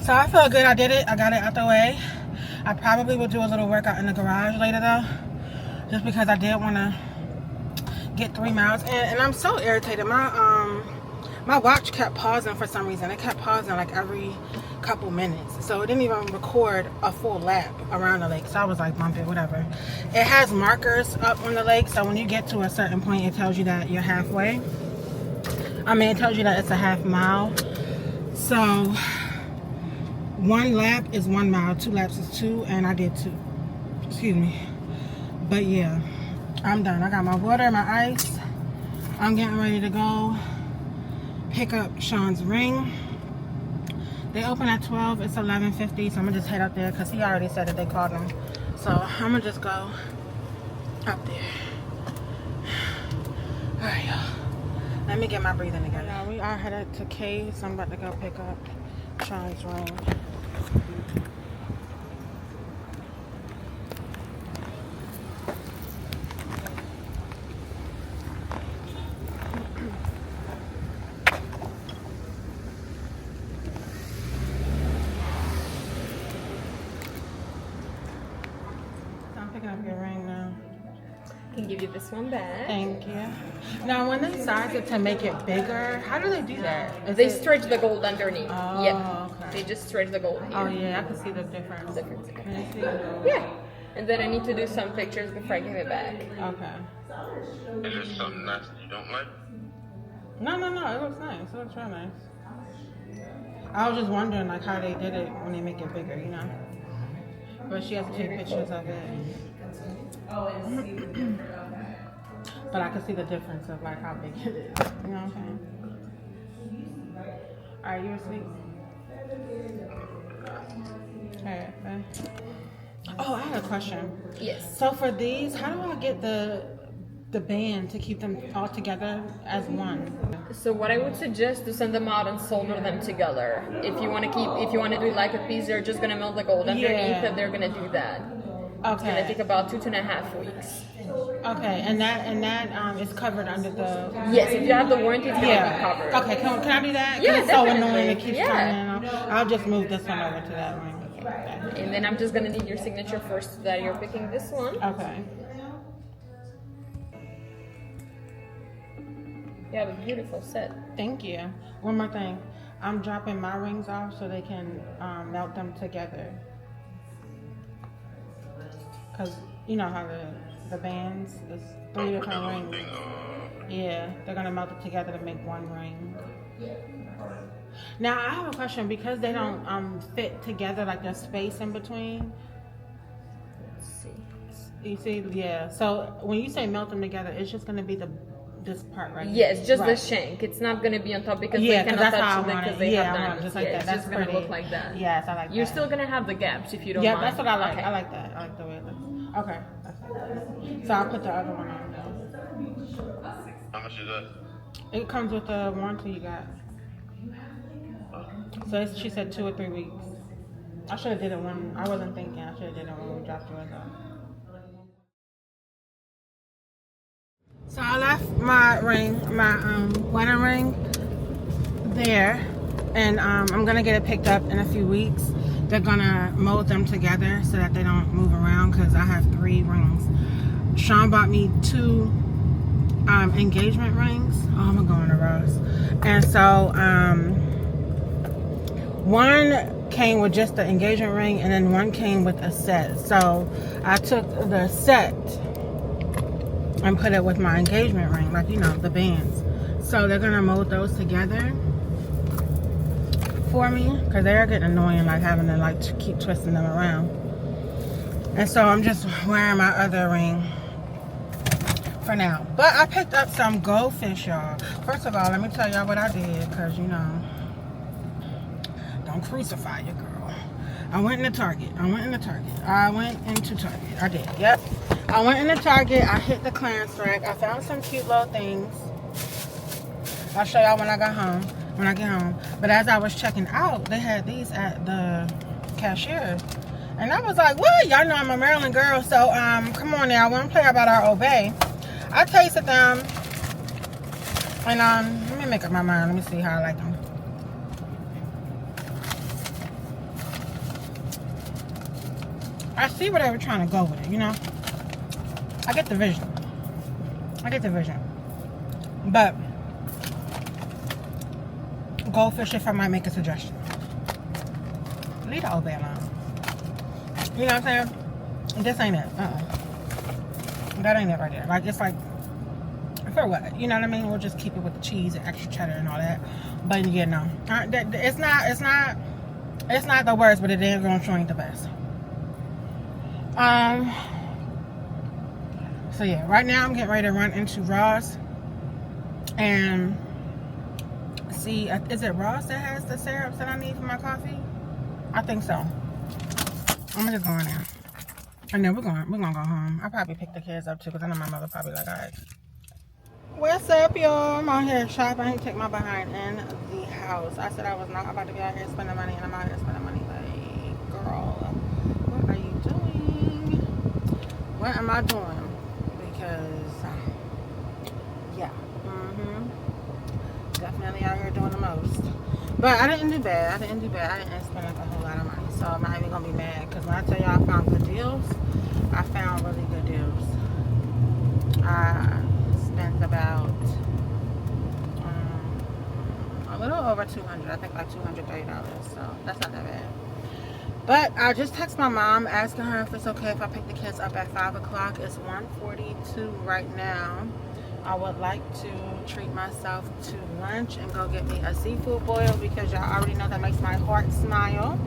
A: So I feel good. I did it. I got it out the way. I probably will do a little workout in the garage later though, just because I did want to get 3 miles. And I'm so irritated. My watch kept pausing for some reason. It kept pausing like every couple minutes, so it didn't even record a full lap around the lake. So I was like, bump it, whatever. It has markers up on the lake, so when you get to a certain point, it tells you that you're halfway. I mean, it tells you that it's a half mile. So 1 lap is 1 mile, 2 laps is 2, and I did 2. Excuse me. But yeah, I'm done. I got my water, my ice. I'm getting ready to go pick up Sean's ring. They open at 12. It's 11:50, so I'm gonna just head up there because he already said that they called him. So I'm gonna just go up there. All right, y'all. Let me get my breathing together. Now we are headed to K's. So I'm about to go pick up Sean's ring. So I'm picking up your ring now.
B: can give you this one back.
A: Thank you. Now, when they size it to make it bigger, how do they do that?
B: They stretch the gold underneath.
A: Oh,
B: yeah.
A: okay.
B: They just stretch the gold here.
A: Oh, yeah, I can see the difference. Can you see?
B: Yeah. And then I need to do some pictures before I give it back.
A: Okay.
C: Is there something that you don't like?
A: No. It looks nice. It looks real nice. I was just wondering, like, how they did it when they make it bigger, you know? But she has to take pictures of it. But I can see the difference of, like, how big it is. You know what I'm saying? Alright, you asleep? Okay. Oh, I had a question.
B: Yes.
A: So for these, how do I get the band to keep them all together as one?
B: So what I would suggest to send them out and solder them together. If you want to do it like a piece, they're just gonna melt the gold underneath, and they're gonna do that.
A: Okay.
B: It's gonna take about 2.5 weeks.
A: Okay, and that is covered under the.
B: Yes, if you have the warranty, it's gonna be covered.
A: Okay, can I do that?
B: Yeah,
A: it's so
B: definitely.
A: annoying. It keeps
B: Yeah.
A: turning. I'll just move this one over to that one. Okay.
B: And then I'm just gonna need your signature first that you're picking this one.
A: Okay.
B: You have a beautiful set.
A: Thank you. One more thing. I'm dropping my rings off so they can melt them together. Cause you know how the bands is 3 different rings. Yeah, they're gonna melt it together to make one ring. Now I have a question, because they don't fit together, like there's space in between.
B: Let's see.
A: You see, yeah. So when you say melt them together, it's just gonna be this part right here.
B: Yes, just the
A: right.
B: shank. It's not gonna be on top because
A: Yeah,
B: they
A: 'cause
B: cannot
A: that's how I
B: touch it
A: want
B: because
A: it.
B: they
A: Yeah,
B: have
A: I want it
B: diamonds.
A: just like
B: Yeah,
A: that.
B: it's
A: That's
B: just gonna
A: pretty.
B: look like that.
A: Yes, I like that.
B: You're still gonna have the gaps if you don't
A: Yeah,
B: mind.
A: that's what I like.
B: Okay.
A: I like that. I like the way it looks. Okay. So I'll put the other one on now.
C: How much is that?
A: It comes with the warranty you got. So she said 2 or 3 weeks. I should have did it when I wasn't thinking. I should have did it when we dropped yours off. So I left my ring, my wedding ring there, and I'm gonna get it picked up in a few weeks. They're gonna mold them together so that they don't move around, because I have 3 rings. Sean bought me 2 engagement rings. Oh, I'm gonna go in the Ross. And so one came with just the engagement ring, and then one came with a set. So I took the set and put it with my engagement ring, like, you know, the bands. So they're gonna mold those together for me, because they're getting annoying, like having to like keep twisting them around. And so I'm just wearing my other ring for now. But I picked up some goldfish, y'all. First of all, let me tell y'all what I did, because, you know, don't crucify your girl. I went into Target. I went into Target. I did. Yep. I went into Target. I hit the clearance rack. I found some cute little things. I'll show y'all when I get home. But as I was checking out, they had these at the cashier. And I was like, what? Y'all know I'm a Maryland girl, so come on now. I want to play about our Obey. I tasted them. And let me make up my mind. Let me see how I like them. I see where they were trying to go with it, you know? I get the vision. But goldfish, if I might make a suggestion. Leave the Obey alone. You know what I'm saying? This ain't it. That ain't it right there. Like, it's like, for what? You know what I mean? We'll just keep it with the cheese and extra cheddar and all that. But you know, it's not the worst, but it ain't gonna show ain't the best. So yeah, right now I'm getting ready to run into Ross and see, is it Ross that has the syrups that I need for my coffee? I think so. I'm gonna just go in there. And then we're gonna go home. I'll probably pick the kids up too, because I know my mother probably like, alright. What's up, y'all? I'm out here shopping. I need to take my behind in the house. I said I was not about to be out here spending money, and I'm out here spending money. Like, girl, what are you doing? What am I doing? Because, yeah. Definitely out here doing the most. But I didn't do bad. I didn't spend like a whole lot of money. So I'm not even going to be mad. Because when I tell y'all I found good deals, I found really good deals. over 200. I think like $230. So that's not that bad. But I just text my mom asking her if it's okay if I pick the kids up at 5 o'clock. It's 1:42 right now. I would like to treat myself to lunch and go get me a seafood boil because y'all already know that makes my heart smile.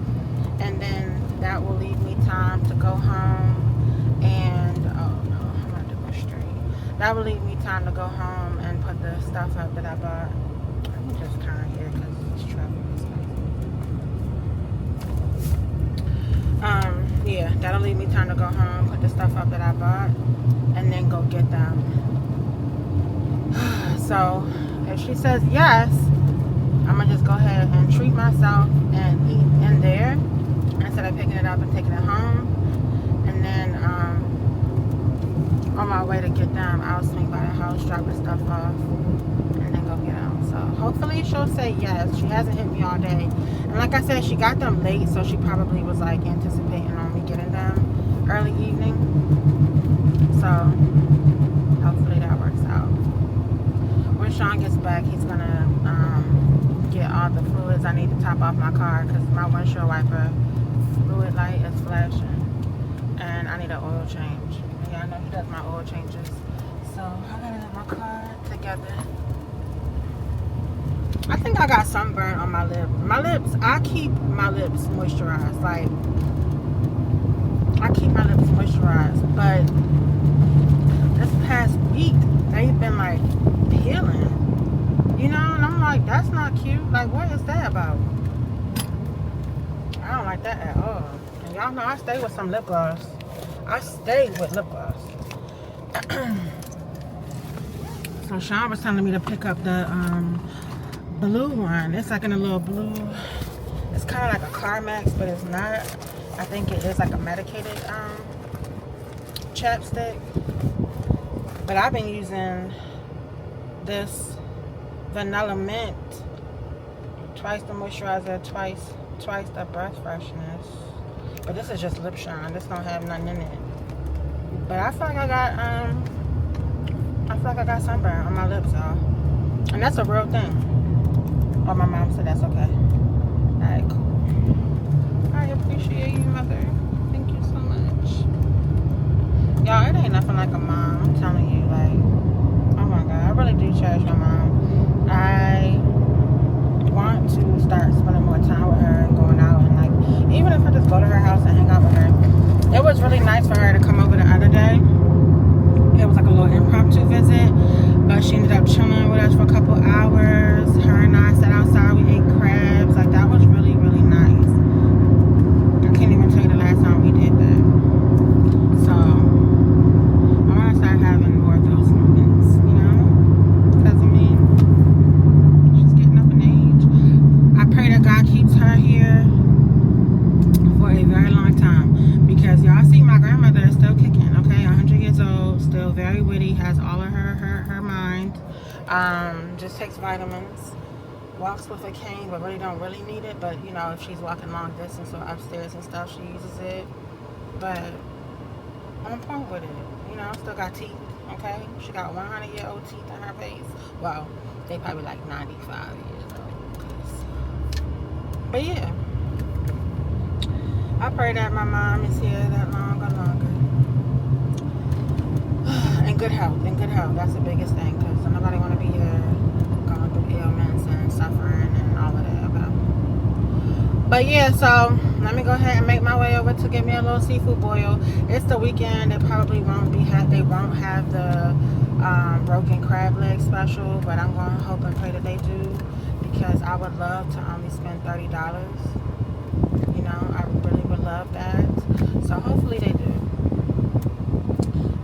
A: And then that will leave me time to go home and, oh no, I'm going to go straight. That will leave me time to go home and put the stuff up that I bought. Let me just turn here because it's traffic. Yeah, that'll leave me time to go home, put the stuff up that I bought, and then go get them. So if she says yes, I'm gonna just go ahead and treat myself and eat in there instead of picking it up and taking it home. And then on my way to get them, I'll swing by the house, drop the stuff off, and then go get them. So hopefully she'll say yes. She hasn't hit me all day. And like I said, she got them late, so she probably was like anticipating on me getting them early evening. So hopefully that works out. When Sean gets back, he's gonna get all the fluids I need to top off my car because my windshield wiper fluid light is flashing and I need an oil change. Yeah, I know he does my oil changes. So I gotta get my car together. I think I got sunburn on my lip. My lips, I keep my lips moisturized. Like, I keep my lips moisturized. But this past week, they've been like peeling. You know, and I'm like, that's not cute. Like, what is that about? I don't like that at all. And y'all know I stay with some lip gloss. I stay with lip gloss. So Sean was telling me to pick up the blue one. It's like in a little blue. It's kind of like a Carmex, but it's not. I think it is like a medicated chapstick. But I've been using this vanilla mint, twice the moisturizer, twice the breath freshness. But this is just lip shine. This don't have nothing in it. But I feel like I got sunburn on my lips, y'all. And that's a real thing. Oh, my mom said that's okay. Alright, cool. I appreciate you, mother. Thank you so much. Y'all, it ain't nothing like a mom. I'm telling you, like, oh my God, I really do cherish my mom. I want to start spending more time with her and going out and like, even if I just go to her house and hang out with her. It was really nice for her to come over the other day. It was like a little impromptu visit, but she ended up chilling with us for a couple hours. Her and I sat outside, we ate crabs. Like, that was really, really nice. I can't even tell you the last time we did that. So I want to start having more of those moments, you know? Because, I mean, she's getting up in age. I pray that God keeps her here for a very long time. Because y'all see my grandmother is still kicking, okay? 100 years old, still very witty, has all of her mind. Just takes vitamins. Walks with a cane, but really don't really need it. But, you know, if she's walking long distance or upstairs and stuff, she uses it. But on point with it. You know, still got teeth, okay? She got 100-year-old teeth in her face. Well, they probably like 95 years old. But yeah. I pray that my mom is here that long or longer. In good health, That's the biggest thing, because nobody want to be here going through ailments and suffering and all of that. Okay? But yeah, so let me go ahead and make my way over to get me a little seafood boil. It's the weekend. They probably won't have the broken crab leg special, but I'm going to hope and pray that they do, because I would love to only spend $30. You know, I really would love that. So hopefully they do.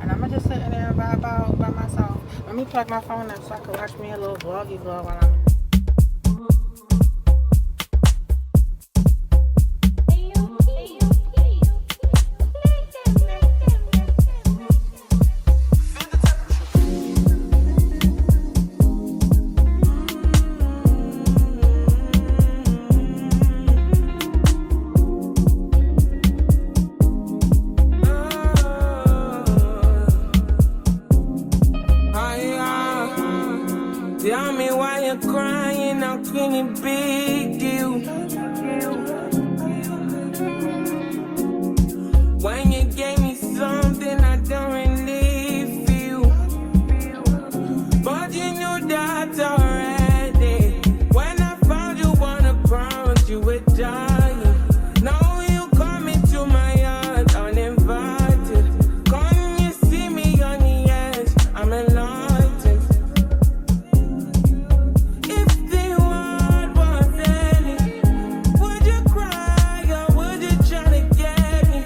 A: And I'm gonna just sit in there and vibe out by myself. Let me plug my phone up so I can watch me a little vloggy vlog while I'm in.
D: Tell me why you're crying, how can it big deal? When you gave me something I don't really feel, but you knew that already. When I found you on the ground, you were dying. Now you come into my heart uninvited. Come you see me on the edge, I'm enlightened. If the world was ending, would you cry or would you try to get me?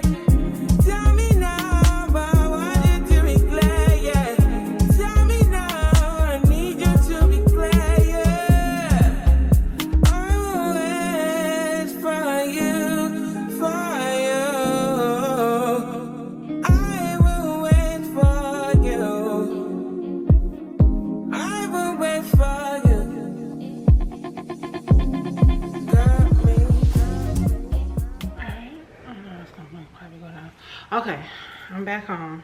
D: Tell me now, but I want you to be clear, yeah. Tell me now, I need you to be clear, yeah. I will wait for you, for you. I will wait for you. I will wait for you. Got me.
A: Alright, I know it's gonna probably go down. Okay, I'm back home.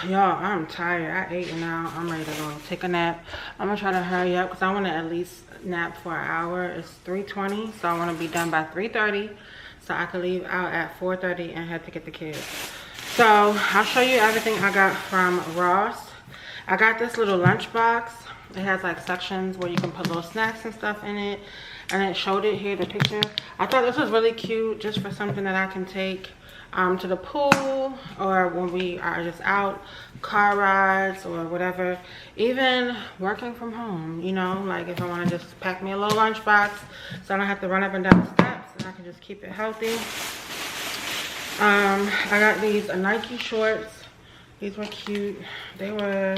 A: Y'all, I'm tired. I ate and now I'm ready to go take a nap. I'm gonna try to hurry up because I want to at least nap for an hour. It's 3:20, so I want to be done by 3:30 so I can leave out at 4:30 and head to get the kids. So I'll show you everything I got from Ross. I got this little lunch box. It has like sections where you can put little snacks and stuff in it, and it showed it here, the picture. I thought this was really cute just for something that I can take to the pool, or when we are just out, car rides or whatever. Even working from home, you know, like if I want to just pack me a little lunch box so I don't have to run up and down the steps and I can just keep it healthy. I got these Nike shorts. These were cute. They were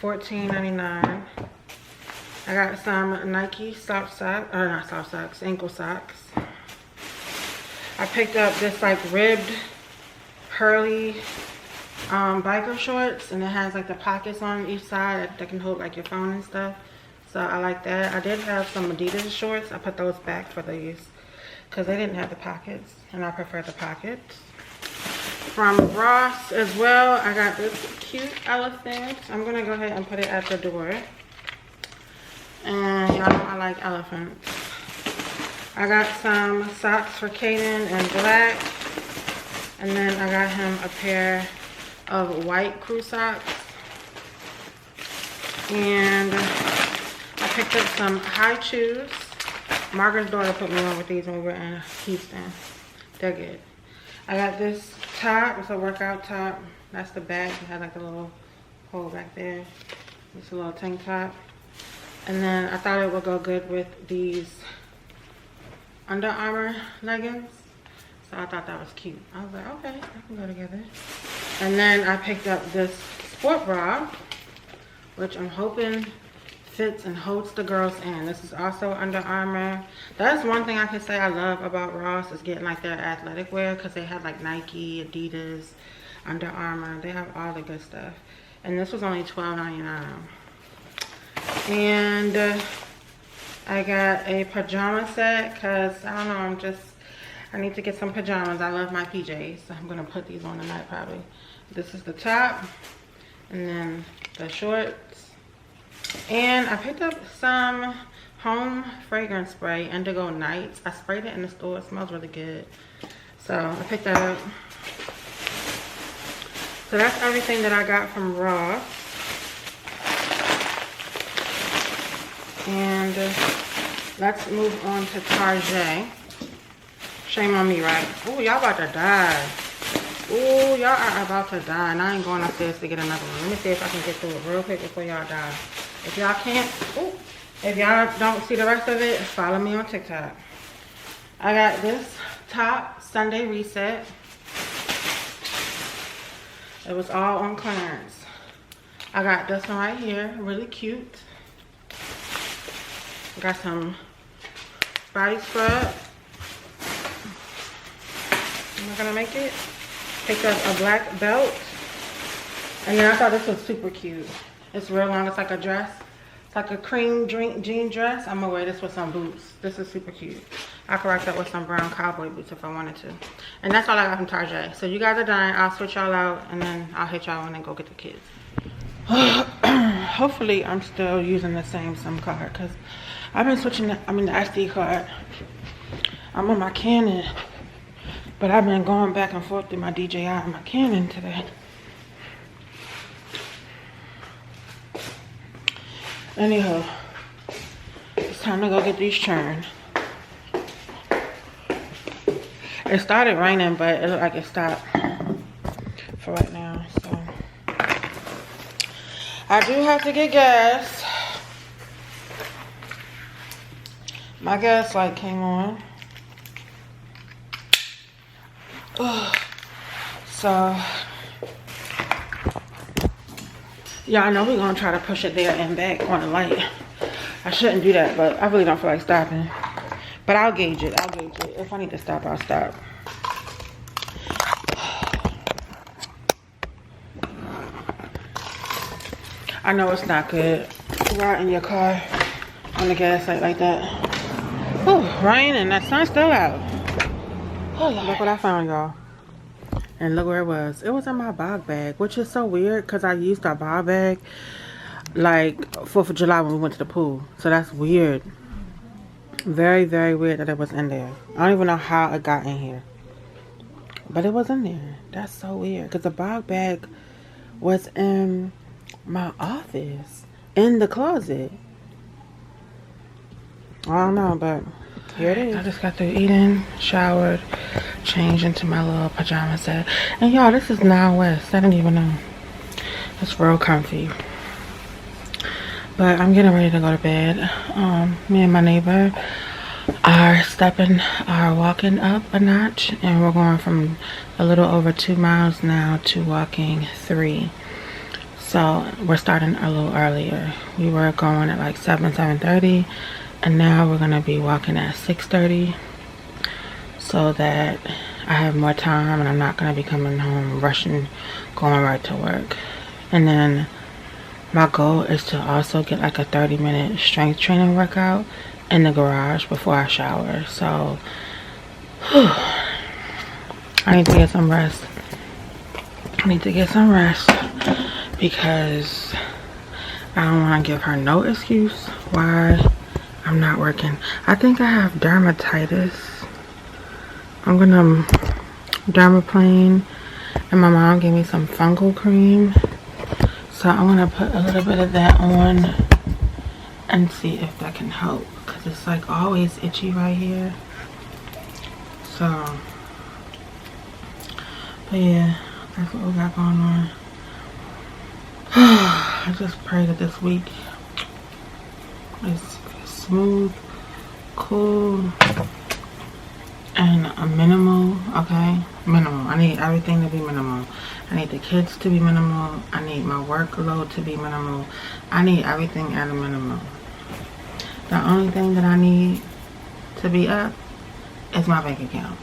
A: $14.99. I got some Nike soft socks, or not soft socks, ankle socks. I picked up this like ribbed Hurley biker shorts, and it has like the pockets on each side that can hold like your phone and stuff. So I like that. I did have some Adidas shorts. I put those back for these because they didn't have the pockets, and I prefer the pockets. From Ross as well, I got this cute elephant. I'm gonna go ahead and put it at the door. And y'all know I like elephants. I got some socks for Kaden in black. And then I got him a pair of white crew socks. And I picked up some high shoes. Margaret's daughter put me on with these when we were in Houston. They're good. I got this top. It's a workout top. That's the back. It has like a little hole back there. It's a little tank top. And then I thought it would go good with these Under Armour leggings. So I thought that was cute. I was like, okay, that can go together. And then I picked up this sport bra, which I'm hoping fits and holds the girls in. This is also Under Armour. That's one thing I can say I love about Ross is getting like their athletic wear, because they have like Nike, Adidas, Under Armour. They have all the good stuff. And this was only $12.99. And I got a pajama set because I don't know, I need to get some pajamas. I love my PJs, so I'm gonna put these on tonight probably. This is the top, and then the shorts. And I picked up some home fragrance spray, Indigo Nights. I sprayed it in the store. It smells really good. So I picked that up. So that's everything that I got from Ross. And let's move on to Target. Shame on me, right? Oh, y'all about to die. Oh, y'all are about to die. And I ain't going upstairs to get another one. Let me see if I can get through it real quick before y'all die. If y'all can't, if y'all don't see the rest of it, follow me on TikTok. I got this top Sunday reset. It was all on clearance. I got this one right here, really cute. Got some body scrub. I'm not gonna make it. Picked up a black belt. And then I thought this was super cute. It's real long, it's like a dress. It's like a cream jean dress. I'm gonna wear this with some boots. This is super cute. I could rock that with some brown cowboy boots if I wanted to. And that's all I got from Target. So you guys are done. I'll switch y'all out and then I'll hit y'all and then go get the kids. hopefully I'm still using the same SIM card because I've been switching the SD card. I'm on my Canon, but I've been going back and forth through my DJI and my Canon today. Anyhow, it's time to go get these churned. It started raining, but it looked like it stopped for right now, so. I do have to get gas. My gas light came on. Ugh. So, yeah, I know we're gonna try to push it there and back on the light. I shouldn't do that, but I really don't feel like stopping. But I'll gauge it. If I need to stop, I'll stop. I know it's not good riding your car on the gas light like that. Whew, rain and that sun's still out. Oh, look what I found, y'all. And look where it was. It was in my bag bag, which is so weird because I used our bag bag like 4th of July when we went to the pool. So that's weird. Very, very weird that it was in there. I don't even know how it got in here. But it was in there. That's so weird. Because the bag bag was in my office. In the closet. I don't know, but here it is. I just got through eating, showered, changed into my little pajama set. And y'all, this is Now West. I didn't even know. It's real comfy. But I'm getting ready to go to bed. Me and my neighbor are walking up a notch, and we're going from a little over 2 miles now to walking 3. So we're starting a little earlier. We were going at like 7:30, and now we're gonna be walking at 6:30, so that I have more time and I'm not gonna be coming home rushing, going right to work. And then my goal is to also get like a 30-minute strength training workout in the garage before I shower. So, I need to get some rest. Because I don't want to give her no excuse why I'm not working. I think I have dermatitis. I'm gonna dermaplane, and my mom gave me some fungal cream. So I'm gonna put a little bit of that on and see if that can help, because it's like always itchy right here. So, but yeah, that's what we got going on. I just pray that this week is smooth, cool, and a minimal, okay? Minimal. I need everything to be minimal. I need the kids to be minimal. I need my workload to be minimal. I need everything at a minimum. The only thing that I need to be up is my bank account.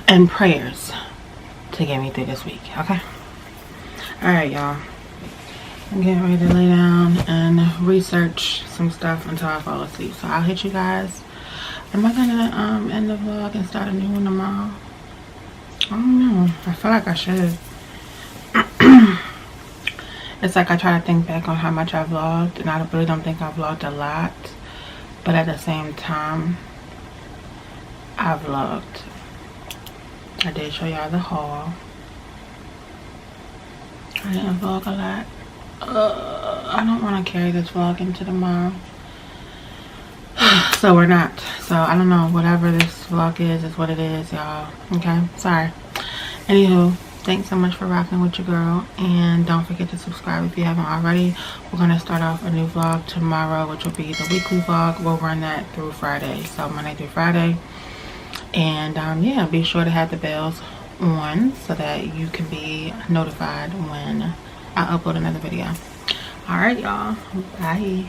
A: And prayers to get me through this week, okay? Alright, y'all. I'm getting ready to lay down and research some stuff until I fall asleep. So I'll hit you guys. Am I gonna end the vlog and start a new one tomorrow? I don't know. I feel like I should. It's like I try to think back on how much I vlogged, and I really don't think I vlogged a lot. But at the same time, I vlogged. I did show y'all the haul. I didn't vlog a lot. I don't want to carry this vlog into tomorrow. So we're not. So I don't know. Whatever this vlog is what it is, y'all. Okay? Sorry. Anywho, thanks so much for rocking with your girl. And don't forget to subscribe if you haven't already. We're going to start off a new vlog tomorrow, which will be the weekly vlog. We'll run that through Friday. So Monday through Friday. And yeah, be sure to have the bells on so that you can be notified when I upload another video. Alright, y'all. Bye.